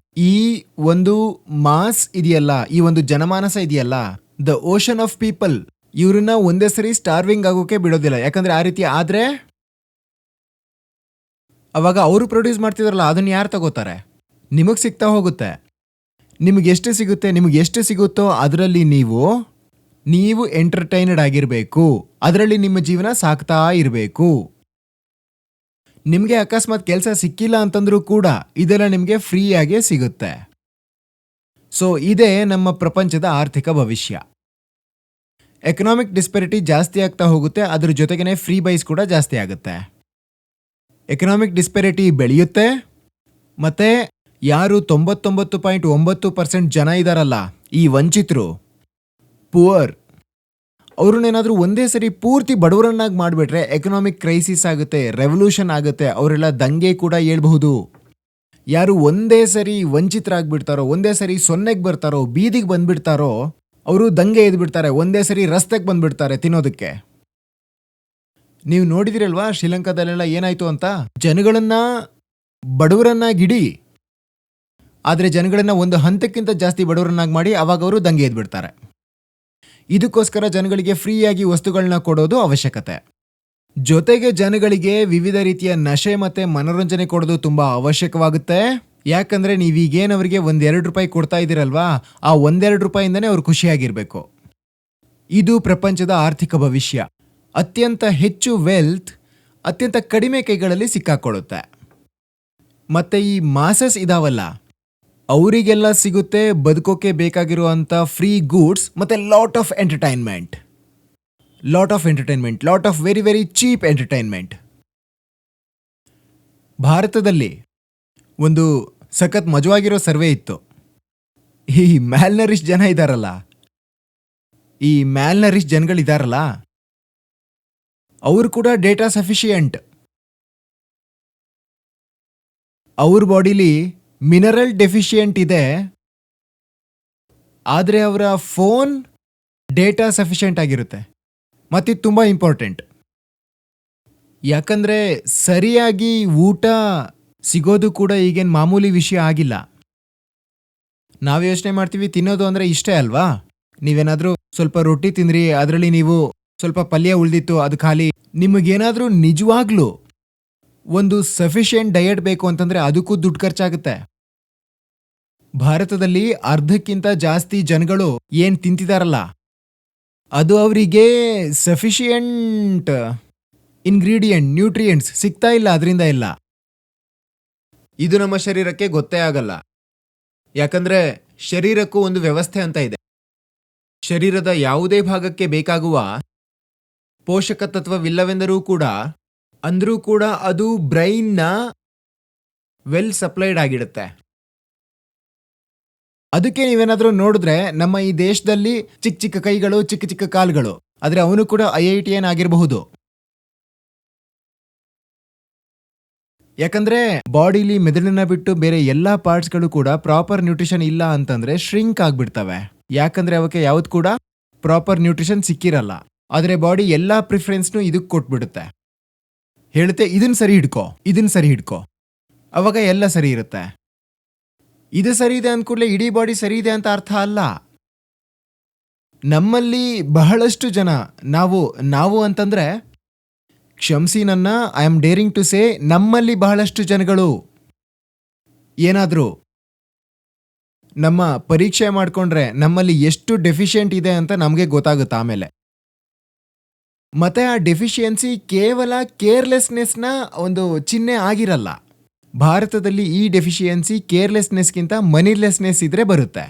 ಈ ಒಂದು ಮಾಸ್ ಇದೆಯಲ್ಲ, ಈ ಒಂದು ಜನಮಾನಸ ಇದೆಯಲ್ಲ, ದ ಓಷನ್ ಆಫ್ ಪೀಪಲ್, ಇವ್ರನ್ನ ಒಂದೇ ಸರಿ ಸ್ಟಾರ್ವಿಂಗ್ ಆಗೋಕೆ ಬಿಡೋದಿಲ್ಲ. ಯಾಕಂದ್ರೆ ಆ ರೀತಿ ಆದ್ರೆ ಅವಾಗ ಅವರು ಪ್ರೊಡ್ಯೂಸ್ ಮಾಡ್ತಿದಾರಲ್ಲ, ಅದನ್ನ ಯಾರು ತಗೋತಾರೆ? ನಿಮಗ್ ಸಿಗ್ತಾ ಹೋಗುತ್ತೆ. ನಿಮಗೆ ಎಷ್ಟು ಸಿಗುತ್ತೋ ಅದರಲ್ಲಿ ನೀವು ಎಂಟರ್ಟೈನ್ಡ್ ಆಗಿರಬೇಕು. ಅದರಲ್ಲಿ ನಿಮ್ಮ ಜೀವನ ಸಾಕ್ತಾ ಇರಬೇಕು. ನಿಮಗೆ ಅಕಸ್ಮಾತ್ ಕೆಲಸ ಸಿಕ್ಕಿಲ್ಲ ಅಂತಂದ್ರೂ ಕೂಡ ಇದೆಲ್ಲ ನಿಮಗೆ ಫ್ರೀ ಆಗೇ ಸಿಗುತ್ತೆ. ಸೊ ಇದೇ ನಮ್ಮ ಪ್ರಪಂಚದ ಆರ್ಥಿಕ ಭವಿಷ್ಯ. ಎಕನಾಮಿಕ್ ಡಿಸ್ಪೆರಿಟಿ ಜಾಸ್ತಿ ಆಗ್ತಾ ಹೋಗುತ್ತೆ, ಅದ್ರ ಜೊತೆಗೇನೆ ಫ್ರೀ ಬೈಸ್ ಕೂಡ ಜಾಸ್ತಿ ಆಗುತ್ತೆ. ಎಕನಾಮಿಕ್ ಡಿಸ್ಪೆರಿಟಿ ಬೆಳೆಯುತ್ತೆ, ಮತ್ತೆ ಯಾರು 99.9% ಜನ ಇದಾರಲ್ಲ, ಈ ವಂಚಿತರು, ಪುವರ್, ಅವ್ರನ್ನೇನಾದ್ರೂ ಒಂದೇ ಸರಿ ಪೂರ್ತಿ ಬಡವರನ್ನಾಗಿ ಮಾಡಿಬಿಟ್ರೆ ಎಕನಾಮಿಕ್ ಕ್ರೈಸಿಸ್ ಆಗುತ್ತೆ, ರೆವಲ್ಯೂಷನ್ ಆಗುತ್ತೆ, ಅವರೆಲ್ಲ ದಂಗೆ ಕೂಡ ಹೇಳ್ಬಹುದು. ಯಾರು ಒಂದೇ ಸರಿ ವಂಚಿತರಾಗ್ಬಿಡ್ತಾರೋ, ಒಂದೇ ಸರಿ ಸೊನ್ನೆಗೆ ಬರ್ತಾರೋ, ಬೀದಿಗೆ ಬಂದ್ಬಿಡ್ತಾರೋ, ಅವರು ದಂಗೆ ಎದ್ಬಿಡ್ತಾರೆ, ಒಂದೇ ಸರಿ ರಸ್ತೆಗೆ ಬಂದ್ಬಿಡ್ತಾರೆ ತಿನ್ನೋದಕ್ಕೆ. ನೀವು ನೋಡಿದಿರಲ್ವಾ ಶ್ರೀಲಂಕಾದಲ್ಲೆಲ್ಲ ಏನಾಯ್ತು ಅಂತ? ಜನಗಳನ್ನ ಬಡವರನ್ನಾಗಿಡಿ, ಆದರೆ ಜನಗಳನ್ನ ಒಂದು ಹಂತಕ್ಕಿಂತ ಜಾಸ್ತಿ ಬಡವರನ್ನಾಗಿ ಮಾಡಿ ಅವಾಗ ಅವರು ದಂಗೆ ಎದ್ಬಿಡ್ತಾರೆ. ಇದಕ್ಕೋಸ್ಕರ ಜನಗಳಿಗೆ ಫ್ರೀಯಾಗಿ ವಸ್ತುಗಳನ್ನ ಕೊಡೋದು ಅವಶ್ಯಕತೆ. ಜೊತೆಗೆ ಜನಗಳಿಗೆ ವಿವಿಧ ರೀತಿಯ ನಶೆ ಮತ್ತೆ ಮನೋರಂಜನೆ ಕೊಡೋದು ತುಂಬಾ ಅವಶ್ಯಕವಾಗುತ್ತೆ. ಯಾಕಂದ್ರೆ ನೀವೀಗೇನವರಿಗೆ 1-2 ರೂಪಾಯಿ ಕೊಡ್ತಾ ಇದ್ದೀರಲ್ವಾ, ಆ 1-2 ರೂಪಾಯಿಂದನೇ ಅವ್ರು ಖುಷಿಯಾಗಿರ್ಬೇಕು. ಇದು ಪ್ರಪಂಚದ ಆರ್ಥಿಕ ಭವಿಷ್ಯ. ಅತ್ಯಂತ ಹೆಚ್ಚು ವೆಲ್ತ್ ಅತ್ಯಂತ ಕಡಿಮೆ ಕೈಗಳಲ್ಲಿ ಸಿಕ್ಕಾಕೊಳ್ಳುತ್ತೆ. ಮತ್ತೆ ಈ ಮಾಸಸ್ ಇದಾವಲ್ಲ, ಅವರಿಗೆಲ್ಲ ಸಿಗುತ್ತೆ ಬದುಕೋಕೆ ಬೇಕಾಗಿರುವಂಥ ಫ್ರೀ ಗೂಡ್ಸ್ ಮತ್ತೆ lot of entertainment, lot of very very cheap entertainment. ಭಾರತದಲ್ಲಿ ಒಂದು ಸಖತ್ ಮಜವಾಗಿರೋ ಸರ್ವೆ ಇತ್ತು. ಈ ಮ್ಯಾಲ್ನರಿಶ್ ಜನಗಳಿದಾರಲ್ಲ, ಅವರು ಕೂಡ ಡೇಟಾ ಸಫಿಷಿಯಂಟ್. ಅವ್ರ ಬಾಡಿಲಿ ಮಿನರಲ್ ಡೆಫಿಷಿಯೆಂಟ್ ಇದೆ, ಆದರೆ ಅವರ ಫೋನ್ ಡೇಟಾ ಸಫಿಷಿಯೆಂಟ್ ಆಗಿರುತ್ತೆ. ಮತ್ತಿದು ತುಂಬ ಇಂಪಾರ್ಟೆಂಟ್. ಯಾಕಂದ್ರೆ ಸರಿಯಾಗಿ ಊಟ ಸಿಗೋದು ಕೂಡ ಈಗೇನು ಮಾಮೂಲಿ ವಿಷಯ ಆಗಿಲ್ಲ. ನಾವು ಯೋಚನೆ ಮಾಡ್ತೀವಿ ತಿನ್ನೋದು ಅಂದರೆ ಇಷ್ಟೇ ಅಲ್ವಾ. ನೀವೇನಾದರೂ ಸ್ವಲ್ಪ ರೊಟ್ಟಿ ತಿಂದ್ರಿ, ಅದರಲ್ಲಿ ನೀವು ಸ್ವಲ್ಪ ಪಲ್ಯ ಉಳಿದಿತ್ತು, ಅದು ಖಾಲಿ. ನಿಮಗೇನಾದರೂ ನಿಜವಾಗ್ಲೂ ಒಂದು ಸಫಿಷಿಯೆಂಟ್ ಡಯಟ್ ಬೇಕು ಅಂತಂದ್ರೆ ಅದಕ್ಕೂ ದುಡ್ಡು ಖರ್ಚಾಗುತ್ತೆ. ಭಾರತದಲ್ಲಿ ಅರ್ಧಕ್ಕಿಂತ ಜಾಸ್ತಿ ಜನಗಳು ಏನ್ ತಿಂತಿದಾರಲ್ಲ, ಅದು ಅವರಿಗೆ ಸಫಿಷಿಯೆಂಟ್ ಇಂಗ್ರೀಡಿಯೆಂಟ್, ನ್ಯೂಟ್ರಿಯೆಂಟ್ಸ್ ಸಿಗ್ತಾ ಇಲ್ಲ, ಅದರಿಂದ ಇಲ್ಲ. ಇದು ನಮ್ಮ ಶರೀರಕ್ಕೆ ಗೊತ್ತೇ ಆಗಲ್ಲ. ಯಾಕಂದ್ರೆ ಶರೀರಕ್ಕೂ ಒಂದು ವ್ಯವಸ್ಥೆ ಅಂತ ಇದೆ. ಶರೀರದ ಯಾವುದೇ ಭಾಗಕ್ಕೆ ಬೇಕಾಗುವ ಪೋಷಕ ತತ್ವವಿಲ್ಲವೆಂದರೂ ಕೂಡ ಅದು ಬ್ರೈನ್ನ ವೆಲ್ ಸಪ್ಲೈಡ್ ಆಗಿಡುತ್ತೆ. ಅದಕ್ಕೆ ನೀವೇನಾದ್ರೂ ನೋಡಿದ್ರೆ ನಮ್ಮ ಈ ದೇಶದಲ್ಲಿ ಚಿಕ್ಕ ಚಿಕ್ಕ ಕೈಗಳು, ಚಿಕ್ಕ ಚಿಕ್ಕ ಕಾಲುಗಳು, ಆದ್ರೆ ಅವನು ಕೂಡ IITN ಆಗಿರಬಹುದು. ಯಾಕಂದ್ರೆ ಬಾಡಿಲಿ ಮೆದುಳನ್ನ ಬಿಟ್ಟು ಬೇರೆ ಎಲ್ಲಾ ಪಾರ್ಟ್ಸ್ಗಳು ಕೂಡ ಪ್ರಾಪರ್ ನ್ಯೂಟ್ರಿಷನ್ ಇಲ್ಲ ಅಂತಂದ್ರೆ ಶ್ರಿಂಕ್ ಆಗ್ಬಿಡ್ತವೆ. ಯಾಕಂದ್ರೆ ಅವಕ್ಕೆ ಯಾವ್ದು ಕೂಡ ಪ್ರಾಪರ್ ನ್ಯೂಟ್ರಿಷನ್ ಸಿಕ್ಕಿರಲ್ಲ. ಆದ್ರೆ ಬಾಡಿ ಎಲ್ಲಾ ಪ್ರಿಫರೆನ್ಸ್ನು ಇದಕ್ಕೆ ಕೊಟ್ಬಿಡುತ್ತೆ. ಹೇಳುತ್ತೆ ಇದನ್ನ ಸರಿ ಹಿಡ್ಕೋ, ಅವಾಗ ಎಲ್ಲ ಸರಿ ಇರುತ್ತೆ. ಇದು ಸರಿ ಇದೆ ಅಂದ್ಕೂಡ್ಲೆ ಇಡೀ ಬಾಡಿ ಸರಿ ಇದೆ ಅಂತ ಅರ್ಥ ಅಲ್ಲ. ನಮ್ಮಲ್ಲಿ ಬಹಳಷ್ಟು ಜನ, ನಾವು ಅಂತಂದ್ರೆ ಕ್ಷಮಿಸಿ ನನ್ನ, I am daring to say, ನಮ್ಮಲ್ಲಿ ಬಹಳಷ್ಟು ಜನಗಳು ಏನಾದರೂ ನಮ್ಮ ಪರೀಕ್ಷೆ ಮಾಡಿಕೊಂಡ್ರೆ ನಮ್ಮಲ್ಲಿ ಎಷ್ಟು ಡೆಫಿಷಿಯೆಂಟ್ ಇದೆ ಅಂತ ನಮಗೆ ಗೊತ್ತಾಗುತ್ತೆ ಆಮೇಲೆ. ಮತ್ತೆ ಆ ಡೆಫಿಷಿಯನ್ಸಿ ಕೇವಲ ಕೇರ್ಲೆಸ್ನೆಸ್ನ ಒಂದು ಚಿಹ್ನೆ ಆಗಿರಲ್ಲ. ಭಾರತದಲ್ಲಿ ಈ ಡೆಫಿಷಿಯನ್ಸಿ ಕೇರ್ಲೆಸ್ನೆಸ್ಗಿಂತ ಮನಿಲೆಸ್ನೆಸ್ ಇದ್ರೆ ಬರುತ್ತೆ.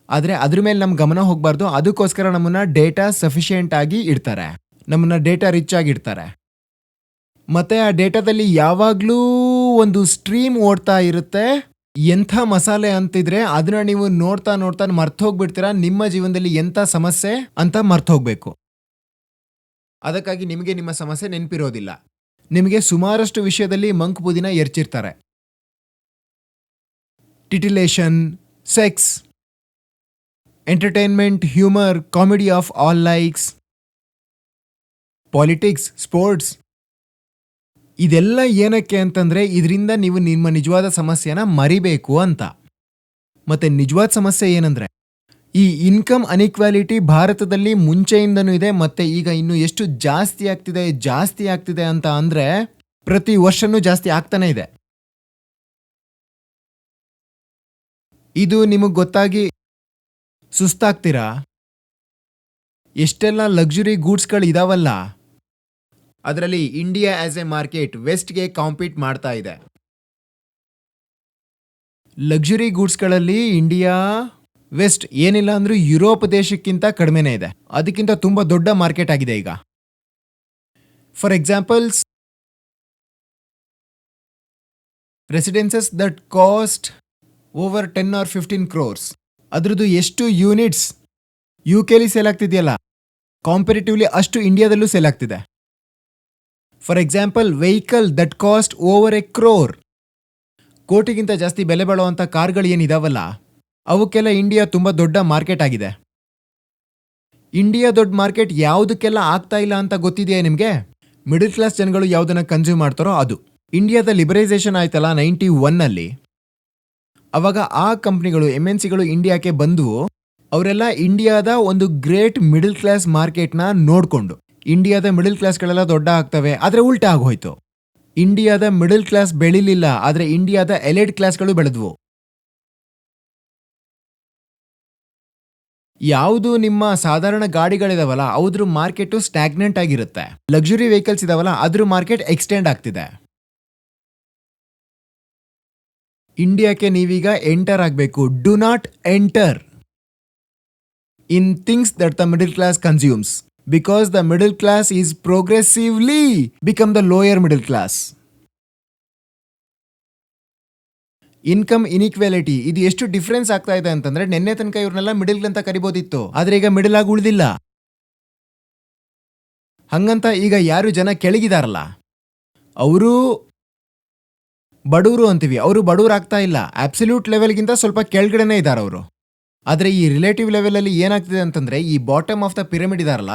ಆದರೆ ಅದ್ರ ಮೇಲೆ ನಮ್ಮ ಗಮನ ಹೋಗಬಾರ್ದು. ಅದಕ್ಕೋಸ್ಕರ ನಮ್ಮನ್ನ ಡೇಟಾ ಸಫಿಷಿಯೆಂಟ್ ಆಗಿ ಇಡ್ತಾರೆ, ನಮ್ಮನ್ನ ಡೇಟಾ ರಿಚ್ ಆಗಿಡ್ತಾರೆ. ಮತ್ತೆ ಆ ಡೇಟಾದಲ್ಲಿ ಯಾವಾಗಲೂ ಒಂದು ಸ್ಟ್ರೀಮ್ ಓಡ್ತಾ ಇರುತ್ತೆ, ಎಂಥ ಮಸಾಲೆ ಅಂತಿದ್ರೆ ಅದನ್ನ ನೀವು ನೋಡ್ತಾ ನೋಡ್ತಾ ಮರ್ತೋಗ್ಬಿಡ್ತೀರಾ. ನಿಮ್ಮ ಜೀವನದಲ್ಲಿ ಎಂಥ ಸಮಸ್ಯೆ ಅಂತ ಮರ್ತೋಗ್ಬೇಕು. ಅದಕ್ಕಾಗಿ ನಿಮಗೆ ನಿಮ್ಮ ಸಮಸ್ಯೆ ನೆನಪಿರೋದಿಲ್ಲ. ನಿಮಗೆ ಸುಮಾರಷ್ಟು ವಿಷಯದಲ್ಲಿ ಮಂಕ್ ಬುದಿನ ಎರ್ಚಿರ್ತಾರೆ. Titillation, sex, entertainment, humour, comedy of all likes, politics, sports. ಇದೆಲ್ಲ ಏನಕ್ಕೆ ಅಂತಂದ್ರೆ ಇದರಿಂದ ನೀವು ನಿಮ್ಮ ನಿಜವಾದ ಸಮಸ್ಯೆನ ಮರಿಬೇಕು ಅಂತ. ಮತ್ತೆ ನಿಜವಾದ ಸಮಸ್ಯೆ ಏನಂದ್ರೆ ಈ ಇನ್ಕಮ್ ಅನ್ಇಕ್ವಾಲಿಟಿ ಭಾರತದಲ್ಲಿ ಮುಂಚೆಯಿಂದನೂ ಇದೆ, ಮತ್ತೆ ಈಗ ಇನ್ನು ಎಷ್ಟು ಜಾಸ್ತಿ ಆಗ್ತಿದೆ ಅಂತ ಅಂದ್ರೆ ಪ್ರತಿ ವರ್ಷನೂ ಜಾಸ್ತಿ ಆಗ್ತಾನೆ ಇದೆ. ಇದು ನಿಮಗೆ ಗೊತ್ತಾಗಿ ಸುಸ್ತಾಗ್ತೀರಾ? ಎಷ್ಟೆಲ್ಲ ಲಕ್ಸುರಿ ಗೂಡ್ಸ್ಗಳು ಇದಾವಲ್ಲ, ಅದರಲ್ಲಿ ಇಂಡಿಯಾ ಆಸ್ ಎ ಮಾರ್ಕೆಟ್ ವೆಸ್ಟ್ಗೆ ಕಾಂಪೀಟ್ ಮಾಡ್ತಾ ಇದೆ. ಲಕ್ಸುರಿ ಗೂಡ್ಸ್ಗಳಲ್ಲಿ ಇಂಡಿಯಾ ವೆಸ್ಟ್ ಏನಿಲ್ಲ ಅಂದ್ರೂ ಯುರೋಪ್ ದೇಶಕ್ಕಿಂತ ಕಡಿಮೆನೇ ಇದೆ. ಅದಕ್ಕಿಂತ ತುಂಬಾ ದೊಡ್ಡ ಮಾರ್ಕೆಟ್ ಆಗಿದೆ ಈಗ. For examples, residences that cost over 10 or 15 crores, ಅದ್ರದ್ದು ಎಷ್ಟು ಯೂನಿಟ್ಸ್ UK ಸೇಲ್ ಆಗ್ತಿದೆಯಲ್ಲ, ಕಾಂಪೇರಿಟಿವ್ಲಿ ಅಷ್ಟು ಇಂಡಿಯಾದಲ್ಲೂ ಸೇಲ್ ಆಗ್ತಿದೆ. For example, vehicle that cost over 1 crore, ಕೋಟಿಗಿಂತ ಜಾಸ್ತಿ ಬೆಲೆ ಬಾಳುವಂಥ ಕಾರ್ಗಳು ಏನಿದಾವಲ್ಲ ಅವಕ್ಕೆಲ್ಲ ಇಂಡಿಯಾ ತುಂಬ ದೊಡ್ಡ ಮಾರ್ಕೆಟ್ ಆಗಿದೆ. ಇಂಡಿಯಾ ದೊಡ್ಡ ಮಾರ್ಕೆಟ್ ಯಾವುದಕ್ಕೆಲ್ಲ ಆಗ್ತಾ ಇಲ್ಲ ಅಂತ ಗೊತ್ತಿದೆಯಾ ನಿಮಗೆ? ಮಿಡಲ್ ಕ್ಲಾಸ್ ಜನಗಳು ಯಾವುದನ್ನ ಕನ್ಸ್ಯೂಮ್ ಮಾಡ್ತಾರೋ ಅದು. ಇಂಡಿಯಾದ ಲಿಬರೈಸೇಷನ್ ಆಯ್ತಲ್ಲ 91ನಲ್ಲಿ, ಅವಾಗ ಆ ಕಂಪ್ನಿಗಳು MNCಗಳು ಇಂಡಿಯಾಕ್ಕೆ ಬಂದು ಅವರೆಲ್ಲ ಇಂಡಿಯಾದ ಒಂದು ಗ್ರೇಟ್ ಮಿಡಲ್ ಕ್ಲಾಸ್ ಮಾರ್ಕೆಟ್ನ ನೋಡ್ಕೊಂಡು ಇಂಡಿಯಾದ ಮಿಡಲ್ ಕ್ಲಾಸ್ಗಳೆಲ್ಲ ದೊಡ್ಡ ಆಗ್ತವೆ. ಆದರೆ ಉಲ್ಟಾ ಆಗೋಯ್ತು. ಇಂಡಿಯಾದ ಮಿಡಲ್ ಕ್ಲಾಸ್ ಬೆಳಿಲಿಲ್ಲ, ಆದರೆ ಇಂಡಿಯಾದ ಎಲೈಟ್ ಕ್ಲಾಸ್ಗಳು ಬೆಳೆದ್ವು. ಯಾವುದು ನಿಮ್ಮ ಸಾಧಾರಣ ಗಾಡಿಗಳಿದಾವಲ್ಲ ಅದ್ರ ಮಾರ್ಕೆಟ್ ಸ್ಟಾಗ್ನೆಂಟ್ ಆಗಿರುತ್ತೆ. ಲಕ್ಸುರಿ ವೆಹಿಕಲ್ಸ್ ಇದಾವಲ್ಲ ಅದ್ರ ಮಾರ್ಕೆಟ್ ಎಕ್ಸ್ಟೆಂಡ್ ಆಗ್ತಿದೆ. ಇಂಡಿಯಾಕ್ಕೆ ನೀವೀಗ ಎಂಟರ್ ಆಗಬೇಕು. Do not enter in things that the middle class consumes, because the middle class is progressively become the lower middle class. Income inequality ಇದು ಎಷ್ಟು ಡಿಫ್ರೆನ್ಸ್ ಆಗ್ತಾ ಇದೆ ಅಂತಂದ್ರೆ, ನೆನ್ನೆ ತನಕ ಇವ್ರನ್ನೆಲ್ಲ ಮಿಡಲ್ ಅಂತ ಕರಿಬೋದಿತ್ತು, ಆದ್ರೆ ಈಗ ಮಿಡಲ್ ಆಗಿ ಉಳಿದಿಲ್ಲ. ಹಂಗಂತ ಈಗ ಯಾರು ಜನ ಕೆಳಗಿದಾರಲ್ಲ ಅವರು ಬಡವರು ಅಂತೀವಿ, ಅವರು ಬಡವರು ಆಗ್ತಾ ಇಲ್ಲ. ಅಬ್ಸಲ್ಯೂಟ್ ಲೆವೆಲ್ಗಿಂತ ಸ್ವಲ್ಪ ಕೆಳಗಡೆನೇ ಇದ್ದಾರೆ ಅವರು. ಆದ್ರೆ ಈ ರಿಲೇಟಿವ್ ಲೆವೆಲ್ ಅಲ್ಲಿ ಏನಾಗ್ತಿದೆ ಅಂತಂದ್ರೆ, ಈ ಬಾಟಮ್ ಆಫ್ ದ ಪಿರಮಿಡ್ ಇದಾರಲ್ಲ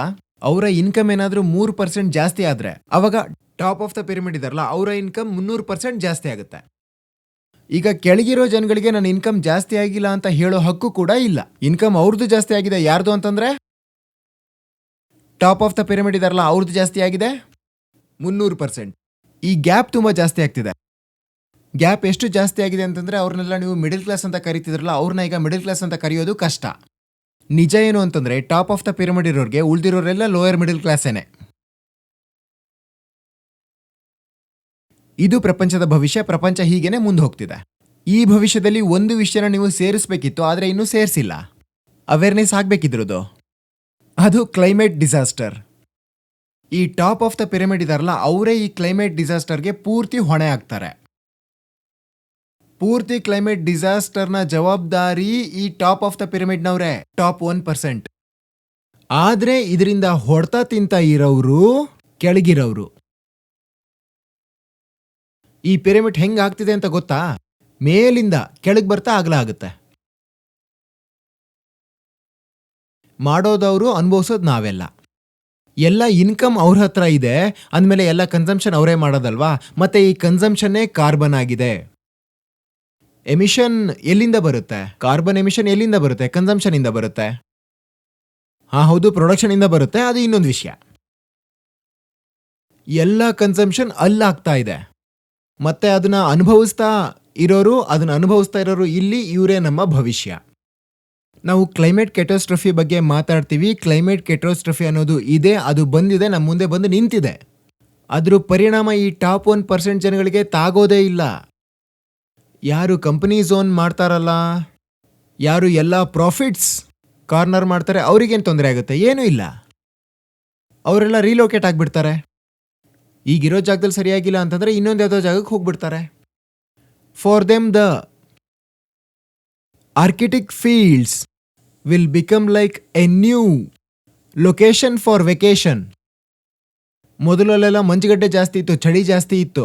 ಅವರ ಇನ್ಕಮ್ ಏನಾದ್ರೂ 3% ಜಾಸ್ತಿ ಆದ್ರೆ ಅವಾಗ ಟಾಪ್ ಆಫ್ ದ ಪಿರಮಿಡ್ ಇದಾರಲ್ಲ ಅವರ ಇನ್ಕಮ್ 300% ಜಾಸ್ತಿ ಆಗುತ್ತೆ. ಈಗ ಕೆಳಗಿರೋ ಜನಗಳಿಗೆ ನನ್ನ ಇನ್ಕಮ್ ಜಾಸ್ತಿ ಆಗಿಲ್ಲ ಅಂತ ಹೇಳೋ ಹಕ್ಕು ಕೂಡ ಇಲ್ಲ. ಇನ್ಕಮ್ ಅವ್ರದ್ದು ಜಾಸ್ತಿ ಆಗಿದೆ. ಯಾರ್ದು ಅಂತಂದ್ರೆ ಟಾಪ್ ಆಫ್ ದ ಪಿರಮಿಡ್ ಇದಾರಲ್ಲ ಅವ್ರದ್ದು ಜಾಸ್ತಿ ಆಗಿದೆ 300%. ಈ ಗ್ಯಾಪ್ ತುಂಬಾ ಜಾಸ್ತಿ ಆಗ್ತಿದೆ. ಗ್ಯಾಪ್ ಎಷ್ಟು ಜಾಸ್ತಿ ಆಗಿದೆ ಅಂತಂದ್ರೆ, ಅವ್ರನ್ನೆಲ್ಲ ನೀವು ಮಿಡಲ್ ಕ್ಲಾಸ್ ಅಂತ ಕರಿತಿದ್ರಲ್ಲ ಅವ್ರನ್ನ ಈಗ ಮಿಡಲ್ ಕ್ಲಾಸ್ ಅಂತ ಕರೆಯೋದು ಕಷ್ಟ. ನಿಜ ಏನು ಅಂತಂದ್ರೆ, ಟಾಪ್ ಆಫ್ ದ ಪಿರಮಿಡ್ ಇರೋರಿಗೆ ಉಳಿದಿರೋರೆಲ್ಲ ಲೋಯರ್ ಮಿಡಲ್ ಕ್ಲಾಸೇನೆ. ಇದು ಪ್ರಪಂಚದ ಭವಿಷ್ಯ. ಪ್ರಪಂಚ ಹೀಗೇನೆ ಮುಂದೆ ಹೋಗ್ತಿದೆ. ಈ ಭವಿಷ್ಯದಲ್ಲಿ ಒಂದು ವಿಷಯನ ನೀವು ಸೇರಿಸಬೇಕಿತ್ತು, ಆದರೆ ಇನ್ನೂ ಸೇರಿಸಿಲ್ಲ. ಅವೇರ್ನೆಸ್ ಆಗ್ಬೇಕಿದ್ರದ್ದು, ಅದು ಕ್ಲೈಮೇಟ್ ಡಿಸಾಸ್ಟರ್. ಈ ಟಾಪ್ ಆಫ್ ದ ಪಿರಮಿಡ್ ಇದಾರಲ್ಲ ಅವರೇ ಈ ಕ್ಲೈಮೇಟ್ ಡಿಸಾಸ್ಟರ್ಗೆ ಪೂರ್ತಿ ಹೊಣೆ ಆಗ್ತಾರೆ. ಪೂರ್ತಿ ಕ್ಲೈಮೇಟ್ ಡಿಸಾಸ್ಟರ್ನ ಜವಾಬ್ದಾರಿ ಈ ಟಾಪ್ ಆಫ್ ದ ಪಿರಮಿಡ್ನವ್ರೆ, ಟಾಪ್ 1%. ಆದ್ರೆ ಇದರಿಂದ ಹೊಡ್ತಾ ತಿಂತ ಇರೋರು ಕೆಳಗಿರೋರು. ಈ ಪಿರಮಿಡ್ ಹೆಂಗ್ ಆಗ್ತಿದೆ ಅಂತ ಗೊತ್ತಾ? ಮೇಲಿಂದ ಕೆಳಗೆ ಬರ್ತಾ ಅಗಲ ಆಗುತ್ತೆ. ಮಾಡೋದವರು, ಅನುಭವಿಸೋದು ನಾವೆಲ್ಲ. ಎಲ್ಲ ಇನ್ಕಮ್ ಅವ್ರ ಹತ್ರ ಇದೆ ಅಂದಮೇಲೆ ಎಲ್ಲ ಕನ್ಸಂಪ್ಷನ್ ಅವರೇ ಮಾಡೋದಲ್ವಾ? ಮತ್ತೆ ಈ ಕನ್ಸಂಪ್ಷನ್ನೇ ಕಾರ್ಬನ್ ಆಗಿದೆ. ಎಮಿಷನ್ ಎಲ್ಲಿಂದ ಬರುತ್ತೆ? ಕಾರ್ಬನ್ ಎಮಿಷನ್ ಎಲ್ಲಿಂದ ಬರುತ್ತೆ? ಕನ್ಸಂಪ್ಷನ್ ಇಂದ ಬರುತ್ತೆ. ಹೌದು, ಪ್ರೊಡಕ್ಷನ್ ಇಂದ ಬರುತ್ತೆ, ಅದು ಇನ್ನೊಂದು ವಿಷಯ. ಎಲ್ಲ ಕನ್ಸಂಪ್ಷನ್ ಅಲ್ಲಾಗ್ತಾ ಇದೆ. ಮತ್ತೆ ಅದನ್ನ ಅನುಭವಿಸ್ತಾ ಇರೋರು ಇಲ್ಲಿ, ಇವರೇ ನಮ್ಮ ಭವಿಷ್ಯ. ನಾವು ಕ್ಲೈಮೇಟ್ ಕೆಟಾಸ್ಟ್ರಫಿ ಬಗ್ಗೆ ಮಾತಾಡ್ತೀವಿ. ಕ್ಲೈಮೇಟ್ ಕೆಟಾಸ್ಟ್ರಫಿ ಅನ್ನೋದು ಇದೆ, ಅದು ಬಂದಿದೆ, ನಮ್ಮ ಮುಂದೆ ಬಂದು ನಿಂತಿದೆ. ಅದ್ರ ಪರಿಣಾಮ ಈ ಟಾಪ್ 1% ಜನಗಳಿಗೆ ತಾಗೋದೇ ಇಲ್ಲ. ಯಾರು ಕಂಪನಿ ಝೋನ್ ಮಾಡ್ತಾರಲ್ಲ, ಯಾರು ಎಲ್ಲ ಪ್ರಾಫಿಟ್ಸ್ ಕಾರ್ನರ್ ಮಾಡ್ತಾರೆ, ಅವ್ರಿಗೇನು ತೊಂದರೆ ಆಗುತ್ತೆ? ಏನೂ ಇಲ್ಲ. ಅವರೆಲ್ಲ ರೀಲೋಕೇಟ್ ಆಗಿಬಿಡ್ತಾರೆ. ಈಗಿರೋ ಜಾಗದಲ್ಲಿ ಸರಿಯಾಗಿಲ್ಲ ಅಂತಂದ್ರೆ ಇನ್ನೊಂದು ಯಾವುದೋ ಜಾಗಕ್ಕೆ ಹೋಗ್ಬಿಡ್ತಾರೆ. For them the Arctic fields will become like a new location for vacation. ಮೊದಲಲ್ಲೆಲ್ಲ ಮಂಜುಗಡ್ಡೆ ಜಾಸ್ತಿ ಇತ್ತು, ಚಳಿ ಜಾಸ್ತಿ ಇತ್ತು.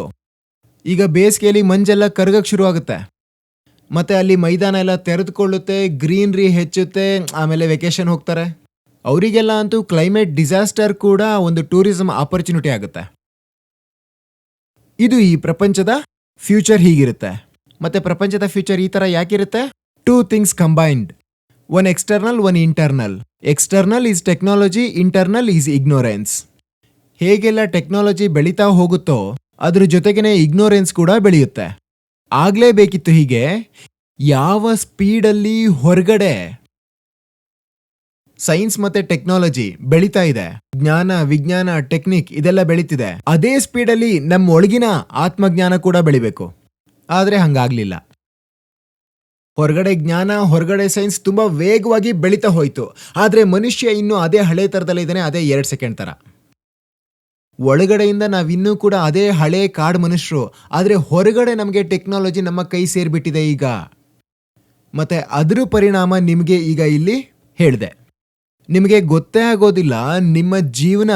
ಈಗ ಬೇಸಿಗೆಯಲ್ಲಿ ಮಂಜೆಲ್ಲ ಕರಗಕ್ಕೆ ಶುರು ಆಗುತ್ತೆ. ಮತ್ತೆ ಅಲ್ಲಿ ಮೈದಾನ ಎಲ್ಲ ತೆರೆದುಕೊಳ್ಳುತ್ತೆ, ಗ್ರೀನ್ರಿ ಹೆಚ್ಚುತ್ತೆ, ಆಮೇಲೆ ವೆಕೇಶನ್ ಹೋಗ್ತಾರೆ. ಅವರಿಗೆಲ್ಲ ಅಂತೂ ಕ್ಲೈಮೇಟ್ ಡಿಸಾಸ್ಟರ್ ಕೂಡ ಒಂದು ಟೂರಿಸಂ ಆಪರ್ಚುನಿಟಿ ಆಗುತ್ತೆ. ಇದು ಈ ಪ್ರಪಂಚದ ಫ್ಯೂಚರ್ ಹೀಗಿರುತ್ತೆ. ಮತ್ತೆ ಪ್ರಪಂಚದ ಫ್ಯೂಚರ್ ಈ ತರ ಯಾಕಿರುತ್ತೆ? 2 things combined. One external, one internal. External is technology, internal is ignorance. ಹೇಗೆಲ್ಲ ಟೆಕ್ನಾಲಜಿ ಬೆಳೀತಾ ಹೋಗುತ್ತೋ ಅದ್ರ ಜೊತೆಗೇನೆ ಇಗ್ನೋರೆನ್ಸ್ ಕೂಡ ಬೆಳೆಯುತ್ತೆ. ಆಗ್ಲೇಬೇಕಿತ್ತು ಹೀಗೆ. ಯಾವ ಸ್ಪೀಡಲ್ಲಿ ಹೊರಗಡೆ ಸೈನ್ಸ್ ಮತ್ತೆ ಟೆಕ್ನಾಲಜಿ ಬೆಳೀತಾ ಇದೆ, ಜ್ಞಾನ, ವಿಜ್ಞಾನ, ಟೆಕ್ನಿಕ್ ಇದೆಲ್ಲ ಬೆಳೀತಿದೆ, ಅದೇ ಸ್ಪೀಡಲ್ಲಿ ನಮ್ಮ ಒಳಗಿನ ಆತ್ಮಜ್ಞಾನ ಕೂಡ ಬೆಳಿಬೇಕು. ಆದ್ರೆ ಹಂಗಾಗ್ಲಿಲ್ಲ. ಹೊರಗಡೆ ಜ್ಞಾನ, ಹೊರಗಡೆ ಸೈನ್ಸ್ ತುಂಬಾ ವೇಗವಾಗಿ ಬೆಳೀತಾ ಹೋಯ್ತು. ಆದ್ರೆ ಮನುಷ್ಯ ಇನ್ನೂ ಅದೇ ಹಳೆ ತರದಲ್ಲಿ ಇದ್ದಾನೆ, ಅದೇ 2 ಸೆಕೆಂಡ್ ತರ. ಒಳಗಡೆಯಿಂದ ನಾವಿನ್ನೂ ಕೂಡ ಅದೇ ಹಳೆ ಕಾಡ್ ಮನುಷ್ಯರು. ಆದ್ರೆ ಹೊರಗಡೆ ನಮಗೆ ಟೆಕ್ನಾಲಜಿ ನಮ್ಮ ಕೈ ಸೇರ್ಬಿಟ್ಟಿದೆ ಈಗ. ಮತ್ತೆ ಅದ್ರ ಪರಿಣಾಮ ನಿಮಗೆ ಈಗ ಇಲ್ಲಿ ಹೇಳಿದೆ. ನಿಮಗೆ ಗೊತ್ತೇ ಆಗೋದಿಲ್ಲ ನಿಮ್ಮ ಜೀವನ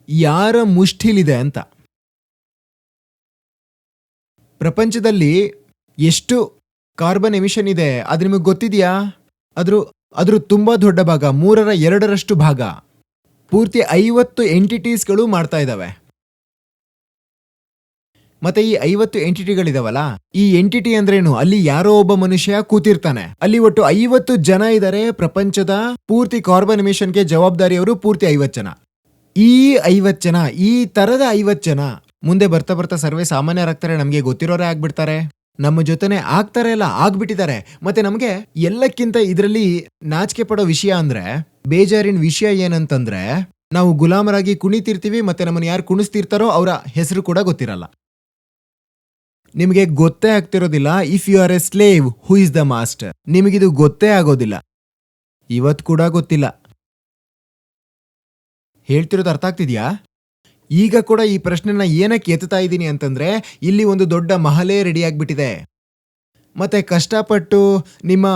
ಯಾರ ಮುಷ್ಠಿಲಿದೆ ಅಂತ. ಪ್ರಪಂಚದಲ್ಲಿ ಎಷ್ಟು ಕಾರ್ಬನ್ ಎಮಿಷನ್ ಇದೆ ಅದು ನಿಮಗೆ ಗೊತ್ತಿದೆಯಾ? ಅದ್ರ ತುಂಬಾ ದೊಡ್ಡ ಭಾಗ, 2/3 ಭಾಗ ಪೂರ್ತಿ 50 ಎಂಟಿಟೀಸ್ಗಳು ಮಾಡ್ತಾ ಇದ್ದಾವೆ. ಮತ್ತೆ ಈ 50 ಎಂಟಿಟಿಗಳಿದಾವಲ್ಲ, ಈ ಎಂಟಿಟಿ ಅಂದ್ರೇನು? ಅಲ್ಲಿ ಯಾರೋ ಒಬ್ಬ ಮನುಷ್ಯ ಕೂತಿರ್ತಾನೆ. ಅಲ್ಲಿ ಒಟ್ಟು 50 ಜನ ಇದ್ದಾರೆ. ಪ್ರಪಂಚದ ಪೂರ್ತಿ ಕಾರ್ಬನ್ ಎಮಿಷನ್ಗೆ ಜವಾಬ್ದಾರಿಯವರು ಪೂರ್ತಿ 50 ಜನ. ಈ 50 ಜನ, ಈ ತರದ 50 ಜನ ಮುಂದೆ ಬರ್ತಾ ಬರ್ತಾ ಸರ್ವೇ ಸಾಮಾನ್ಯರಾಗ್ತಾರೆ. ನಮಗೆ ಗೊತ್ತಿರೋರೇ ಆಗ್ಬಿಡ್ತಾರೆ. ನಮ್ಮ ಜೊತೆನೆ ಆಗ್ತಾರೆ, ಎಲ್ಲ ಆಗ್ಬಿಟ್ಟಿದ್ದಾರೆ. ಮತ್ತೆ ನಮಗೆ ಎಲ್ಲಕ್ಕಿಂತ ಇದರಲ್ಲಿ ನಾಚಿಕೆ ಪಡೋ ವಿಷಯ ಅಂದ್ರೆ, ಬೇಜಾರಿನ ವಿಷಯ ಏನಂತಂದ್ರೆ, ನಾವು ಗುಲಾಮರಾಗಿ ಕುಣಿತಿರ್ತೀವಿ. ಮತ್ತೆ ನಮ್ಮನ್ನು ಯಾರು ಕುಣಿಸ್ತಿರ್ತಾರೋ ಅವರ ಹೆಸರು ಕೂಡ ಗೊತ್ತಿರಲ್ಲ. ನಿಮಗೆ ಗೊತ್ತೇ ಆಗ್ತಿರೋದಿಲ್ಲ. If you are a slave, who is the master? ನಿಮಗಿದು ಗೊತ್ತೇ ಆಗೋದಿಲ್ಲ. ಇವತ್ತು ಕೂಡ ಗೊತ್ತಿಲ್ಲ. ಹೇಳ್ತಿರೋದು ಅರ್ಥ ಆಗ್ತಿದ್ಯಾ? ಈಗ ಕೂಡ ಈ ಪ್ರಶ್ನೆನ ಏನಕ್ಕೆ ಎತ್ತಾ ಇದ್ದೀನಿ ಅಂತಂದ್ರೆ, ಇಲ್ಲಿ ಒಂದು ದೊಡ್ಡ ಮಹಲೇ ರೆಡಿ ಆಗ್ಬಿಟ್ಟಿದೆ. ಮತ್ತೆ ಕಷ್ಟಪಟ್ಟು ನಿಮ್ಮ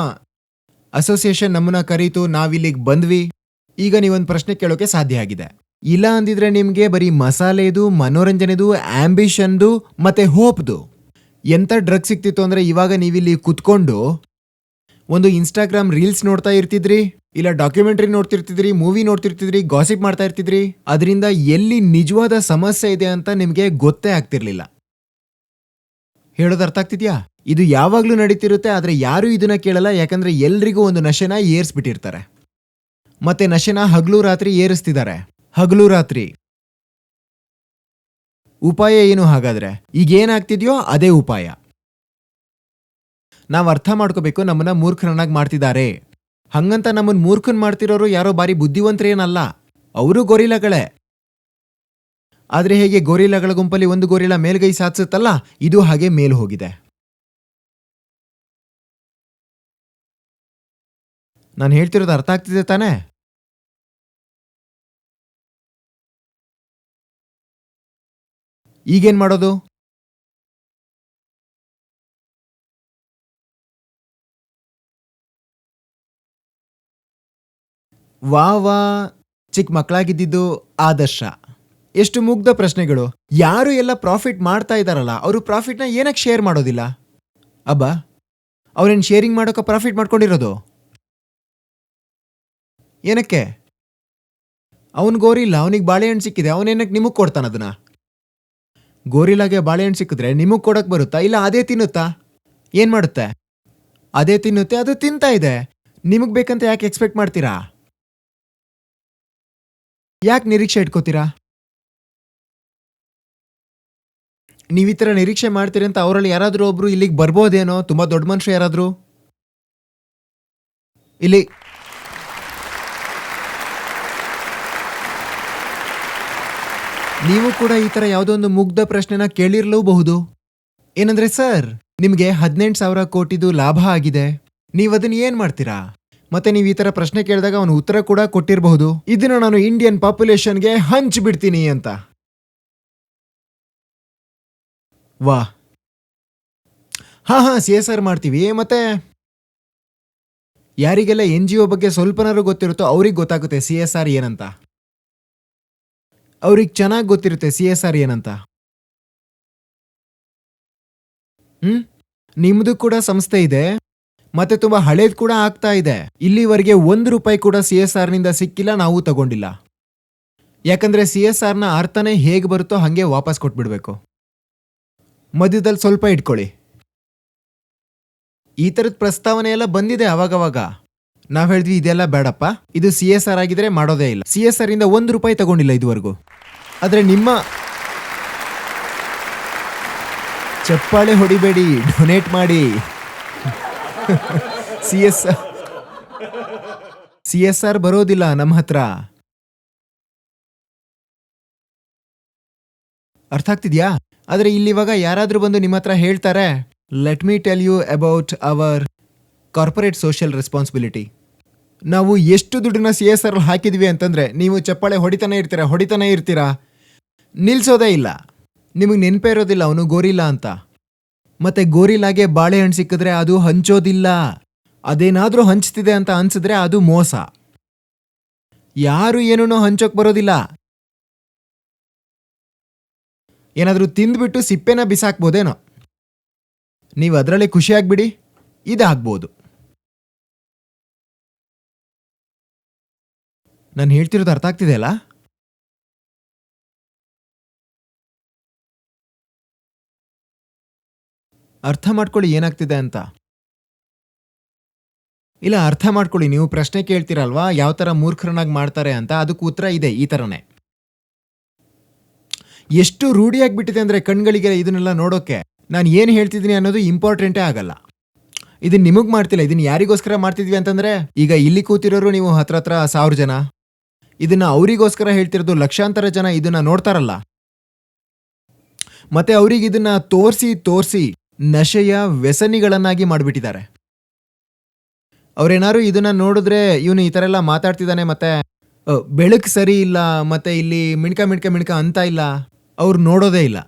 ಅಸೋಸಿಯೇಷನ್ ನಮ್ಮನ್ನ ಕರೀತು, ನಾವಿಲ್ಲಿಗೆ ಬಂದ್ವಿ. ಈಗ ನೀವೊಂದು ಪ್ರಶ್ನೆ ಕೇಳೋಕೆ ಸಾಧ್ಯ ಆಗಿದೆ. ಇಲ್ಲ ಅಂದಿದ್ರೆ ನಿಮ್ಗೆ ಬರೀ ಮಸಾಲೆದು, ಮನೋರಂಜನೆದು, ಆಂಬಿಷನ್ದು ಮತ್ತೆ ಹೋಪ್ದು ಎಂತ ಡ್ರಗ್ ಸಿಕ್ತಿತ್ತು ಅಂದ್ರೆ, ಇವಾಗ ನೀವಿಲ್ಲಿ ಕುತ್ಕೊಂಡು ಒಂದು ಇನ್ಸ್ಟಾಗ್ರಾಮ್ ರೀಲ್ಸ್ ನೋಡ್ತಾ ಇರ್ತಿದ್ರಿ, ಇಲ್ಲ ಡಾಕ್ಯುಮೆಂಟ್ರಿ ನೋಡ್ತಿರ್ತಿದ್ರಿ, ಮೂವಿ ನೋಡ್ತಿರ್ತಿದ್ರಿ, ಗಾಸಿಪ್ ಮಾಡ್ತಾ ಇರ್ತಿದ್ರಿ. ಅದರಿಂದ ಎಲ್ಲಿ ನಿಜವಾದ ಸಮಸ್ಯೆ ಇದೆ ಅಂತ ನಿಮ್ಗೆ ಗೊತ್ತೇ ಆಗ್ತಿರ್ಲಿಲ್ಲ. ಹೇಳೋದು ಅರ್ಥ ಆಗ್ತಿದ್ಯಾ? ಇದು ಯಾವಾಗ್ಲೂ ನಡೀತಿರುತ್ತೆ. ಆದ್ರೆ ಯಾರು ಇದನ್ನ ಕೇಳಲ್ಲ. ಯಾಕಂದ್ರೆ ಎಲ್ರಿಗೂ ಒಂದು ನಶೆನ ಏರ್ಸ್ಬಿಟ್ಟಿರ್ತಾರೆ. ಮತ್ತೆ ನಶೆನ ಹಗಲು ರಾತ್ರಿ ಏರಿಸ್ತಿದ್ದಾರೆ. ಹಗಲು ರಾತ್ರಿ ಉಪಾಯ ಏನು ಹಾಗಾದ್ರೆ? ಈಗ ಏನಾಗ್ತಿದ್ಯೋ ಅದೇ ಉಪಾಯ. ನಾವ್ ಅರ್ಥ ಮಾಡ್ಕೋಬೇಕು, ನಮ್ಮನ್ನ ಮೂರ್ಖರನ್ನಾಗಿ ಮಾಡ್ತಿದ್ದಾರೆ. ಹಂಗಂತ ನಮ್ಮನ್ನ ಮೂರ್ಖನ್ ಮಾಡ್ತಿರೋರು ಯಾರೋ ಬಾರಿ ಬುದ್ಧಿವಂತರೇನಲ್ಲ, ಅವರು ಗೊರಿಲ್ಲಗಳೇ. ಆದ್ರೆ ಹೇಗೆ ಗೊರಿಲ್ಲಗಳ ಗುಂಪಲ್ಲಿ ಒಂದು ಗೊರಿಲ್ಲ ಮೇಲ್ಗೈ ಸಾಧಿಸುತ್ತಲ್ಲ, ಇದು ಹಾಗೆ ಮೇಲ್ ಹೋಗಿದೆ. ನಾನು ಹೇಳ್ತಿರೋದು ಅರ್ಥ ಆಗ್ತಿದೆ ತಾನೇ? ಈಗೇನ್ ಮಾಡೋದು? ವಾ ಚಿಕ್ಕ ಮಕ್ಕಳಾಗಿದ್ದು ಆದರ್ಶ. ಎಷ್ಟು ಮುಗ್ಧ ಪ್ರಶ್ನೆಗಳು. ಯಾರು ಎಲ್ಲ ಪ್ರಾಫಿಟ್ ಮಾಡ್ತಾ ಇದ್ದಾರಲ್ಲ, ಅವರು ಪ್ರಾಫಿಟ್ನ ಏನಕ್ಕೆ ಶೇರ್ ಮಾಡೋದಿಲ್ಲ? ಅಬ್ಬಾ, ಅವ್ರೇನು ಶೇರಿಂಗ್ ಮಾಡೋಕೆ ಪ್ರಾಫಿಟ್ ಮಾಡ್ಕೊಂಡಿರೋದು? ಏನಕ್ಕೆ? ಅವನ್ ಗೋರಿಲ್ಲ, ಅವನಿಗೆ ಬಾಳೆಹಣ್ಣು ಸಿಕ್ಕಿದೆ, ಅವನೇನಕ್ಕೆ ನಿಮಗೆ ಕೊಡ್ತಾನ ಅದನ್ನ? ಗೋರಿಲಾಗೆ ಬಾಳೆಹಣ್ಣು ಸಿಕ್ಕಿದ್ರೆ ನಿಮಗೆ ಕೊಡಕ್ ಬರುತ್ತಾ? ಇಲ್ಲ ಅದೇ ತಿನ್ನುತ್ತಾ? ಏನ್ ಮಾಡುತ್ತೆ? ಅದೇ ತಿನ್ನುತ್ತೆ, ಅದು ತಿಂತಾ ಇದೆ. ನಿಮಗ್ ಬೇಕಂತ ಯಾಕೆ ಎಕ್ಸ್ಪೆಕ್ಟ್ ಮಾಡ್ತೀರಾ? ಯಾಕೆ ನಿರೀಕ್ಷೆ ಇಟ್ಕೋತೀರಾ? ನೀವ್ ಈ ತರ ನಿರೀಕ್ಷೆ ಮಾಡ್ತೀರಿ ಅಂತ ಅವರಲ್ಲಿ ಯಾರಾದ್ರೂ ಒಬ್ರು ಇಲ್ಲಿಗೆ ಬರ್ಬೋದೇನೋ? ತುಂಬಾ ದೊಡ್ಡ ಮನುಷ್ಯ ಯಾರಾದ್ರೂ ಇಲ್ಲಿ ನೀವು ಕೂಡ ಈ ತರ ಯಾವುದೋ ಒಂದು ಮುಗ್ಧ ಪ್ರಶ್ನೆನ ಕೇಳಿರ್ಲೂಬಹುದು. ಏನಂದ್ರೆ, ಸರ್ ನಿಮ್ಗೆ 18,000 ಕೋಟಿದು ಲಾಭ ಆಗಿದೆ, ನೀವ್ ಅದನ್ನ ಏನ್ ಮಾಡ್ತೀರಾ? ಮತ್ತೆ ನೀವು ಈ ತರ ಪ್ರಶ್ನೆ ಕೇಳಿದಾಗ ಅವನು ಉತ್ತರ ಕೂಡ ಕೊಟ್ಟಿರಬಹುದು, ಇದನ್ನ ನಾನು ಇಂಡಿಯನ್ ಪಾಪ್ಯುಲೇಷನ್ಗೆ ಹಂಚ್ಬಿಡ್ತೀನಿ ಅಂತ. ವಾ, ಹಾ CSR ಮಾಡ್ತೀವಿ. ಮತ್ತೆ ಯಾರಿಗೆಲ್ಲ NGO ಬಗ್ಗೆ ಸ್ವಲ್ಪನಾರು ಗೊತ್ತಿರುತ್ತೋ ಅವ್ರಿಗೆ ಗೊತ್ತಾಗುತ್ತೆ CSR ಏನಂತ. ಅವ್ರಿಗೆ ಚೆನ್ನಾಗಿ ಗೊತ್ತಿರುತ್ತೆ CSR ಏನಂತ. ನಿಮ್ದು ಕೂಡ ಸಂಸ್ಥೆ ಇದೆ, ಮತ್ತೆ ತುಂಬಾ ಹಳೇದ್ ಕೂಡ ಆಗ್ತಾ ಇದೆ. ಇಲ್ಲಿವರೆಗೆ ₹1 ಕೂಡ CSR ನಿಂದ ಸಿಕ್ಕಿಲ್ಲ, ನಾವು ತಗೊಂಡಿಲ್ಲ. ಯಾಕಂದ್ರೆ CSR ನ ಅರ್ಥನೇ ಹೇಗೆ ಬರುತ್ತೋ ಹಂಗೆ ವಾಪಸ್ ಕೊಟ್ಬಿಡ್ಬೇಕು. ಮಧ್ಯದಲ್ಲಿ ಸ್ವಲ್ಪ ಇಟ್ಕೊಳ್ಳಿ. ಈ ತರದ ಪ್ರಸ್ತಾವನೆ ಎಲ್ಲ ಬಂದಿದೆ ಅವಾಗವಾಗ. ನಾವ್ ಹೇಳಿದ್ವಿ ಇದೆಲ್ಲ ಬೇಡಪ್ಪ, ಇದು CSR ಆಗಿದ್ರೆ ಮಾಡೋದೇ ಇಲ್ಲ. CSR ಇಂದ ₹1 ತಗೊಂಡಿಲ್ಲ ಇದುವರೆಗೂ. ಆದ್ರೆ ನಿಮ್ಮ ಚಪ್ಪಾಳೆ ಹೊಡಿಬೇಡಿ, ಡೊನೇಟ್ ಮಾಡಿ. CSR ಬರೋದಿಲ್ಲ ನಮ್ಮ ಹತ್ರ. ಅರ್ಥ ಆಗ್ತಿದ್ಯಾ? ಆದ್ರೆ ಇಲ್ಲಿವಾಗ ಯಾರಾದ್ರೂ ಬಂದು ನಿಮ್ಮ ಹತ್ರ ಹೇಳ್ತಾರೆ, let me tell you about our corporate social responsibility. ನಾವು ಎಷ್ಟು ದುಡ್ಡನ್ನ CSR ಹಾಕಿದ್ವಿ ಅಂತಂದ್ರೆ ನೀವು ಚಪ್ಪಾಳೆ ಹೊಡಿತಾನೆ ಇರ್ತೀರಾ, ನಿಲ್ಸೋದೇ ಇಲ್ಲ. ನಿಮಗೆ ನೆನಪೇ ಇರೋದಿಲ್ಲ ಅವನು ಗೋರಿಲ್ಲಾ ಅಂತ. ಮತ್ತೆ ಗೋರಿಲ್ಲಾಗೆ ಬಾಳೆಹಣ್ಣು ಸಿಕ್ಕಿದ್ರೆ ಅದು ಹಂಚೋದಿಲ್ಲ. ಅದೇನಾದ್ರೂ ಹಂಚ್ತಿದೆ ಅಂತ ಅನ್ಸಿದ್ರೆ ಅದು ಮೋಸ. ಯಾರು ಏನೂ ಹಂಚೋಕ್ ಬರೋದಿಲ್ಲ. ಏನಾದ್ರೂ ತಿಂದ್ಬಿಟ್ಟು ಸಿಪ್ಪೆನ ಬಿಸಾಕ್ಬೋದೇನೋ, ನೀವು ಅದರಲ್ಲೇ ಖುಷಿಯಾಗ್ಬಿಡಿ, ಇದಾಗ್ಬೋದು. ನಾನು ಹೇಳ್ತಿರೋದು ಅರ್ಥ ಆಗ್ತಿದೆ ಅಲ್ಲ? ಅರ್ಥ ಮಾಡ್ಕೊಳ್ಳಿ ಏನಾಗ್ತಿದೆ ಅಂತ. ಇಲ್ಲ, ಅರ್ಥ ಮಾಡ್ಕೊಳ್ಳಿ. ನೀವು ಪ್ರಶ್ನೆ ಕೇಳ್ತೀರಲ್ವಾ, ಯಾವ ಥರ ಮೂರ್ಖರನ್ನಾಗಿ ಮಾಡ್ತಾರೆ ಅಂತ, ಅದಕ್ಕೆ ಉತ್ತರ ಇದೆ ಈ ಥರನೇ. ಎಷ್ಟು ರೂಢಿಯಾಗ್ಬಿಟ್ಟಿದೆ ಅಂದರೆ ಕಣ್ಗಳಿಗೆ ಇದನ್ನೆಲ್ಲ ನೋಡೋಕೆ. ನಾನು ಏನು ಹೇಳ್ತಿದ್ದೀನಿ ಅನ್ನೋದು ಇಂಪಾರ್ಟೆಂಟೇ ಆಗಲ್ಲ. ಇದನ್ನ ನಿಮಗೆ ಮಾಡ್ತಿಲ್ಲ, ಇದನ್ನ ಯಾರಿಗೋಸ್ಕರ ಮಾಡ್ತಿದ್ವಿ ಅಂತಂದ್ರೆ, ಈಗ ಇಲ್ಲಿ ಕೂತಿರೋರು ನೀವು ಹತ್ರ 1000 ಜನ, ಇದನ್ನ ಅವರಿಗೋಸ್ಕರ ಹೇಳ್ತಿರೋದು ಲಕ್ಷಾಂತರ ಜನ ಇದನ್ನ ನೋಡ್ತಾರಲ್ಲ. ಮತ್ತೆ ಅವ್ರಿಗೆ ಇದನ್ನ ತೋರಿಸಿ ನಶೆಯ ವ್ಯಸನಿಗಳನ್ನಾಗಿ ಮಾಡಿಬಿಟ್ಟಿದ್ದಾರೆ. ಅವ್ರೇನಾರು ಇದನ್ನ ನೋಡಿದ್ರೆ ಇವನು ಈ ಥರ ಎಲ್ಲ ಮಾತಾಡ್ತಿದ್ದಾನೆ, ಮತ್ತೆ ಬೆಳಕು ಸರಿ ಇಲ್ಲ, ಮತ್ತೆ ಇಲ್ಲಿ ಮಿಣ್ಕ ಅಂತ ಇಲ್ಲ, ಅವ್ರು ನೋಡೋದೇ ಇಲ್ಲ.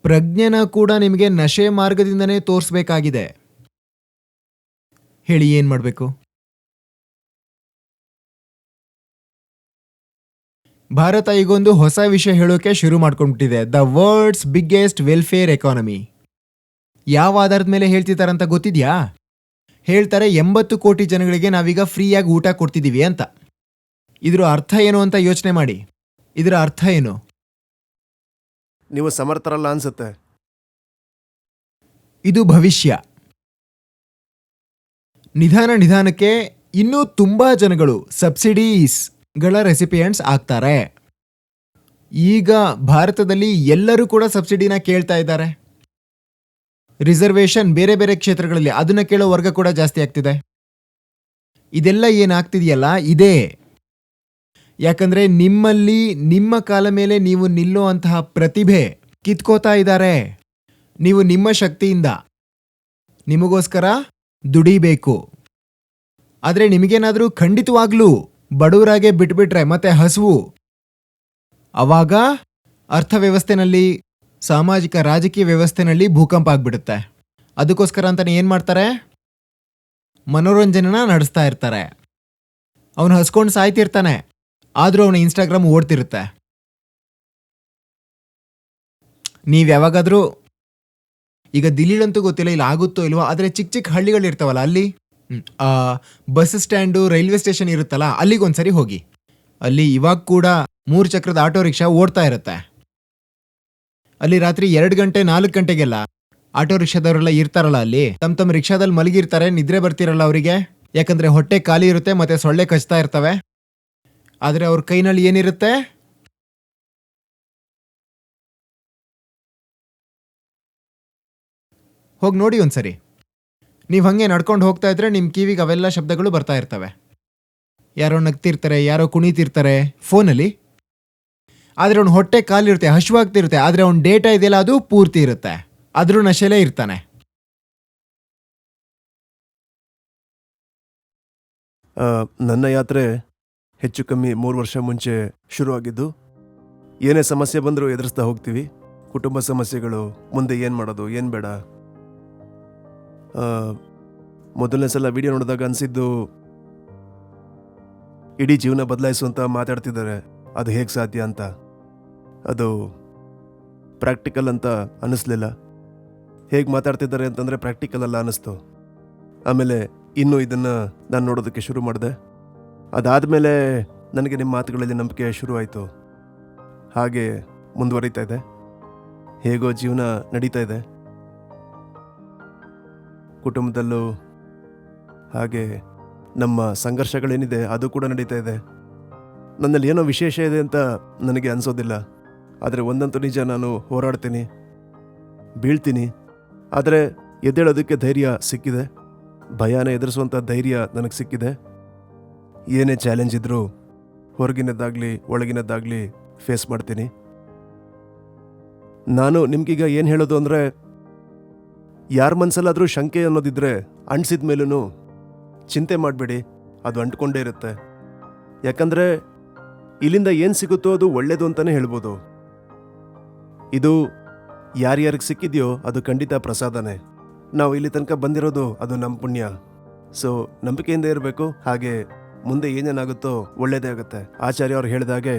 ಪ್ರಜ್ಞೆನ ಕೂಡ ನಿಮಗೆ ನಶೆ ಮಾರ್ಗದಿಂದನೇ ತೋರಿಸ್ಬೇಕಾಗಿದೆ. ಹೇಳಿ ಏನ್ ಮಾಡಬೇಕು? ಭಾರತ ಈಗೊಂದು ಹೊಸ ವಿಷಯ ಹೇಳೋಕೆ ಶುರು ಮಾಡ್ಕೊಂಡ್ಬಿಟ್ಟಿದೆ, the world's biggest welfare economy. ಯಾವ ಆಧಾರದ ಮೇಲೆ ಹೇಳ್ತಿದ್ದಾರಂತ ಗೊತ್ತಿದ್ಯಾ? ಹೇಳ್ತಾರೆ 80 ಕೋಟಿ ಜನಗಳಿಗೆ ನಾವೀಗ ಫ್ರೀಯಾಗಿ ಊಟ ಕೊಡ್ತಿದ್ದೀವಿ ಅಂತ. ಇದ್ರ ಅರ್ಥ ಏನು ಅಂತ ಯೋಚನೆ ಮಾಡಿ. ಇದರ ಅರ್ಥ ಏನು? ನೀವು ಸಮರ್ಥರಲ್ಲ ಅನ್ಸುತ್ತೆ. ಇದು ಭವಿಷ್ಯ. ನಿಧಾನಕ್ಕೆ ಇನ್ನೂ ತುಂಬಾ ಜನಗಳು ಸಬ್ಸಿಡೀಸ್ಗಳ ರೆಸಿಪಿಯೆಂಟ್ಸ್ ಆಗ್ತಾರೆ. ಈಗ ಭಾರತದಲ್ಲಿ ಎಲ್ಲರೂ ಕೂಡ ಸಬ್ಸಿಡಿನ ಕೇಳ್ತಾ ಇದ್ದಾರೆ. ರಿಸರ್ವೇಶನ್ ಬೇರೆ ಬೇರೆ ಕ್ಷೇತ್ರಗಳಲ್ಲಿ ಅದನ್ನ ಕೇಳೋ ವರ್ಗ ಕೂಡ ಜಾಸ್ತಿ ಆಗ್ತಿದೆ. ಇದೆಲ್ಲ ಏನಾಗ್ತಿದೆಯಲ್ಲ ಇದೇ. ಯಾಕಂದ್ರೆ ನಿಮ್ಮಲ್ಲಿ ನಿಮ್ಮ ಕಾಲ ಮೇಲೆ ನೀವು ನಿಲ್ಲೋ ಅಂತಹ ಪ್ರತಿಭೆ ಕಿತ್ಕೋತಾ ಇದ್ದಾರೆ. ನೀವು ನಿಮ್ಮ ಶಕ್ತಿಯಿಂದ ನಿಮಗೋಸ್ಕರ ದುಡಿಬೇಕು. ಆದ್ರೆ ನಿಮಗೇನಾದ್ರೂ ಖಂಡಿತವಾಗ್ಲೂ ಬಡವರಾಗೆ ಬಿಟ್ಬಿಟ್ರೆ ಮತ್ತೆ ಹಸುವು, ಅವಾಗ ಅರ್ಥವ್ಯವಸ್ಥೆನಲ್ಲಿ, ಸಾಮಾಜಿಕ ರಾಜಕೀಯ ವ್ಯವಸ್ಥೆನಲ್ಲಿ ಭೂಕಂಪ ಆಗ್ಬಿಡುತ್ತೆ. ಅದಕ್ಕೋಸ್ಕರ ಅಂತಾನೆ ಏನ್ ಮಾಡ್ತಾರೆ? ಮನೋರಂಜನೆನ ನಡೆಸ್ತಾ ಇರ್ತಾರೆ. ಅವನು ಹಸ್ಕೊಂಡು ಸಾಯ್ತಿರ್ತಾನೆ, ಆದ್ರೂ ಅವನ ಇನ್ಸ್ಟಾಗ್ರಾಮ್ ಓಡ್ತಿರುತ್ತೆ. ನೀವ್ ಯಾವಾಗಾದ್ರೂ, ಈಗ ದಿಲ್ಲಿಲಂತೂ ಗೊತ್ತಿಲ್ಲ ಇಲ್ಲಿ ಆಗುತ್ತೋ ಇಲ್ವೋ, ಆದ್ರೆ ಚಿಕ್ಕ ಹಳ್ಳಿಗಳಿರ್ತಾವಲ್ಲ, ಅಲ್ಲಿ ಬಸ್ ಸ್ಟ್ಯಾಂಡು, ರೈಲ್ವೆ ಸ್ಟೇಷನ್ ಇರುತ್ತಲ್ಲ, ಅಲ್ಲಿಗೊಂದ್ಸರಿ ಹೋಗಿ. ಅಲ್ಲಿ ಇವಾಗ ಕೂಡ 3 ಚಕ್ರದ ಆಟೋ ರಿಕ್ಷಾ ಓಡ್ತಾ ಇರುತ್ತೆ. ಅಲ್ಲಿ ರಾತ್ರಿ 2 ಗಂಟೆ 4 ಗಂಟೆಗೆಲ್ಲ ಆಟೋ ರಿಕ್ಷಾದವರೆಲ್ಲ ಇರ್ತಾರಲ್ಲ, ಅಲ್ಲಿ ತಮ್ಮ ರಿಕ್ಷಾದಲ್ಲಿ ಮಲಗಿರ್ತಾರೆ. ನಿದ್ರೆ ಬರ್ತಿರಲ್ಲ ಅವರಿಗೆ, ಯಾಕಂದ್ರೆ ಹೊಟ್ಟೆ ಖಾಲಿ ಇರುತ್ತೆ ಮತ್ತೆ ಸೊಳ್ಳೆ ಕಚ್ತಾ ಇರ್ತವೆ. ಆದ್ರೆ ಅವ್ರ ಕೈನಲ್ಲಿ ಏನಿರುತ್ತೆ? ಹೋಗಿ ನೋಡಿ ಒಂದ್ಸರಿ. ನೀವು ಹಂಗೆ ನಡ್ಕೊಂಡು ಹೋಗ್ತಾ ಇದ್ರೆ ನಿಮ್ ಕಿವಿಗೆ ಅವೆಲ್ಲ ಶಬ್ದಗಳು ಬರ್ತಾ ಇರ್ತವೆ. ಯಾರೋ ನಗ್ತಿರ್ತಾರೆ, ಯಾರೋ ಕುಣಿತಿರ್ತಾರೆ ಫೋನಲ್ಲಿ. ಆದ್ರೆ ಅವ್ನ ಹೊಟ್ಟೆ ಖಾಲಿರುತ್ತೆ, ಹಶ್ವಾಗ್ತಿರುತ್ತೆ. ಆದ್ರೆ ಅವ್ನ ಡೇಟಾ ಇದೆಯಲ್ಲ ಅದು ಪೂರ್ತಿ ಇರುತ್ತೆ. ಆದ್ರೂ ನಶೆಲೇ ಇರ್ತಾನೆ. ನನ್ನ ಯಾತ್ರೆ ಹೆಚ್ಚು ಕಮ್ಮಿ 3 ವರ್ಷ ಮುಂಚೆ ಶುರುವಾಗಿದ್ದು. ಏನೇ ಸಮಸ್ಯೆ ಬಂದರೂ ಎದುರಿಸ್ತಾ ಹೋಗ್ತೀವಿ. ಕುಟುಂಬ ಸಮಸ್ಯೆಗಳು, ಮುಂದೆ ಏನು ಮಾಡೋದು ಏನು ಬೇಡ. ಮೊದಲನೇ ಸಲ ವಿಡಿಯೋ ನೋಡಿದಾಗ ಅನಿಸಿದ್ದು, ಇಡೀ ಜೀವನ ಬದಲಾಯಿಸುವಂತ ಮಾತಾಡ್ತಿದ್ದಾರೆ, ಅದು ಹೇಗೆ ಸಾಧ್ಯ ಅಂತ. ಅದು ಪ್ರಾಕ್ಟಿಕಲ್ ಅಂತ ಅನ್ನಿಸ್ಲಿಲ್ಲ. ಹೇಗೆ ಮಾತಾಡ್ತಿದ್ದಾರೆ ಅಂತಂದರೆ ಪ್ರಾಕ್ಟಿಕಲ್ ಅಲ್ಲ ಅನ್ನಿಸ್ತು. ಆಮೇಲೆ ಇನ್ನೂ ಇದನ್ನು ನಾನು ನೋಡೋದಕ್ಕೆ ಶುರು ಮಾಡಿದೆ. ಅದಾದಮೇಲೆ ನನಗೆ ನಿಮ್ಮ ಮಾತುಗಳಲ್ಲಿ ನಂಬಿಕೆ ಶುರು ಆಯಿತು. ಹಾಗೆ ಮುಂದುವರಿತಾ ಇದೆ. ಹೇಗೋ ಜೀವನ ನಡೀತಾ ಇದೆ. ಕುಟುಂಬದಲ್ಲೂ ಹಾಗೆ ನಮ್ಮ ಸಂಘರ್ಷಗಳೇನಿದೆ ಅದು ಕೂಡ ನಡೀತಾ ಇದೆ. ನನ್ನಲ್ಲಿ ಏನೋ ವಿಶೇಷ ಇದೆ ಅಂತ ನನಗೆ ಅನಿಸೋದಿಲ್ಲ. ಆದರೆ ಒಂದಂತೂ ನಿಜ, ನಾನು ಹೋರಾಡ್ತೀನಿ, ಬೀಳ್ತೀನಿ, ಆದರೆ ಎದ್ದೇಳೋದಕ್ಕೆ ಧೈರ್ಯ ಸಿಕ್ಕಿದೆ. ಭಯನ ಎದುರಿಸುವಂಥ ಧೈರ್ಯ ನನಗೆ ಸಿಕ್ಕಿದೆ. ಏನೇ ಚಾಲೆಂಜ್ ಇದ್ದರೂ ಹೊರಗಿನದ್ದಾಗಲಿ ಒಳಗಿನದ್ದಾಗಲಿ ಫೇಸ್ ಮಾಡ್ತೀನಿ. ನಾನು ನಿಮ್ಗೀಗ ಏನು ಹೇಳೋದು ಅಂದರೆ, ಯಾರ ಮನಸ್ಸಲ್ಲಾದರೂ ಶಂಕೆ ಅನ್ನೋದಿದ್ರೆ ಅಂಟಿಸಿದ ಮೇಲೂ ಚಿಂತೆ ಮಾಡಬೇಡಿ, ಅದು ಅಂಟ್ಕೊಂಡೇ ಇರುತ್ತೆ. ಯಾಕಂದರೆ ಇಲ್ಲಿಂದ ಏನು ಸಿಗುತ್ತೋ ಅದು ಒಳ್ಳೆಯದು ಅಂತಲೇ ಹೇಳ್ಬೋದು. ಇದು ಯಾರ್ಯಾರಿಗೆ ಸಿಕ್ಕಿದೆಯೋ ಅದು ಖಂಡಿತ ಪ್ರಸಾದನೇ. ನಾವು ಇಲ್ಲಿ ತನಕ ಬಂದಿರೋದು ಅದು ನಮ್ಮ ಪುಣ್ಯ. ಸೊ ನಂಬಿಕೆಯಿಂದ ಇರಬೇಕು. ಹಾಗೆ ಮುಂದೆ ಏನೇನಾಗುತ್ತೋ ಒಳ್ಳೇದೇ ಆಗುತ್ತೆ. ಆಚಾರ್ಯ ಅವ್ರು ಹೇಳಿದಾಗೆ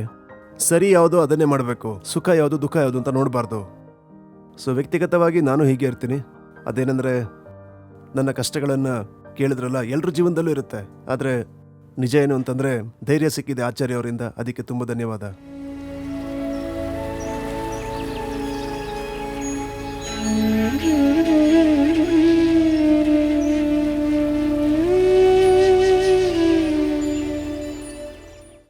ಸರಿ ಯಾವುದೋ ಅದನ್ನೇ ಮಾಡಬೇಕು, ಸುಖ ಯಾವುದು ದುಃಖ ಯಾವುದು ಅಂತ ನೋಡಬಾರ್ದು. ಸೊ ವ್ಯಕ್ತಿಗತವಾಗಿ ನಾನು ಹೀಗೆ ಇರ್ತೀನಿ. ಅದೇನೆಂದರೆ, ನನ್ನ ಕಷ್ಟಗಳನ್ನು ಕೇಳಿದ್ರಲ್ಲ, ಎಲ್ಲರ ಜೀವನದಲ್ಲೂ ಇರುತ್ತೆ. ಆದರೆ ನಿಜ ಏನು ಅಂತಂದರೆ, ಧೈರ್ಯ ಸಿಕ್ಕಿದೆ ಆಚಾರ್ಯ ಅವರಿಂದ. ಅದಕ್ಕೆ ತುಂಬ ಧನ್ಯವಾದ.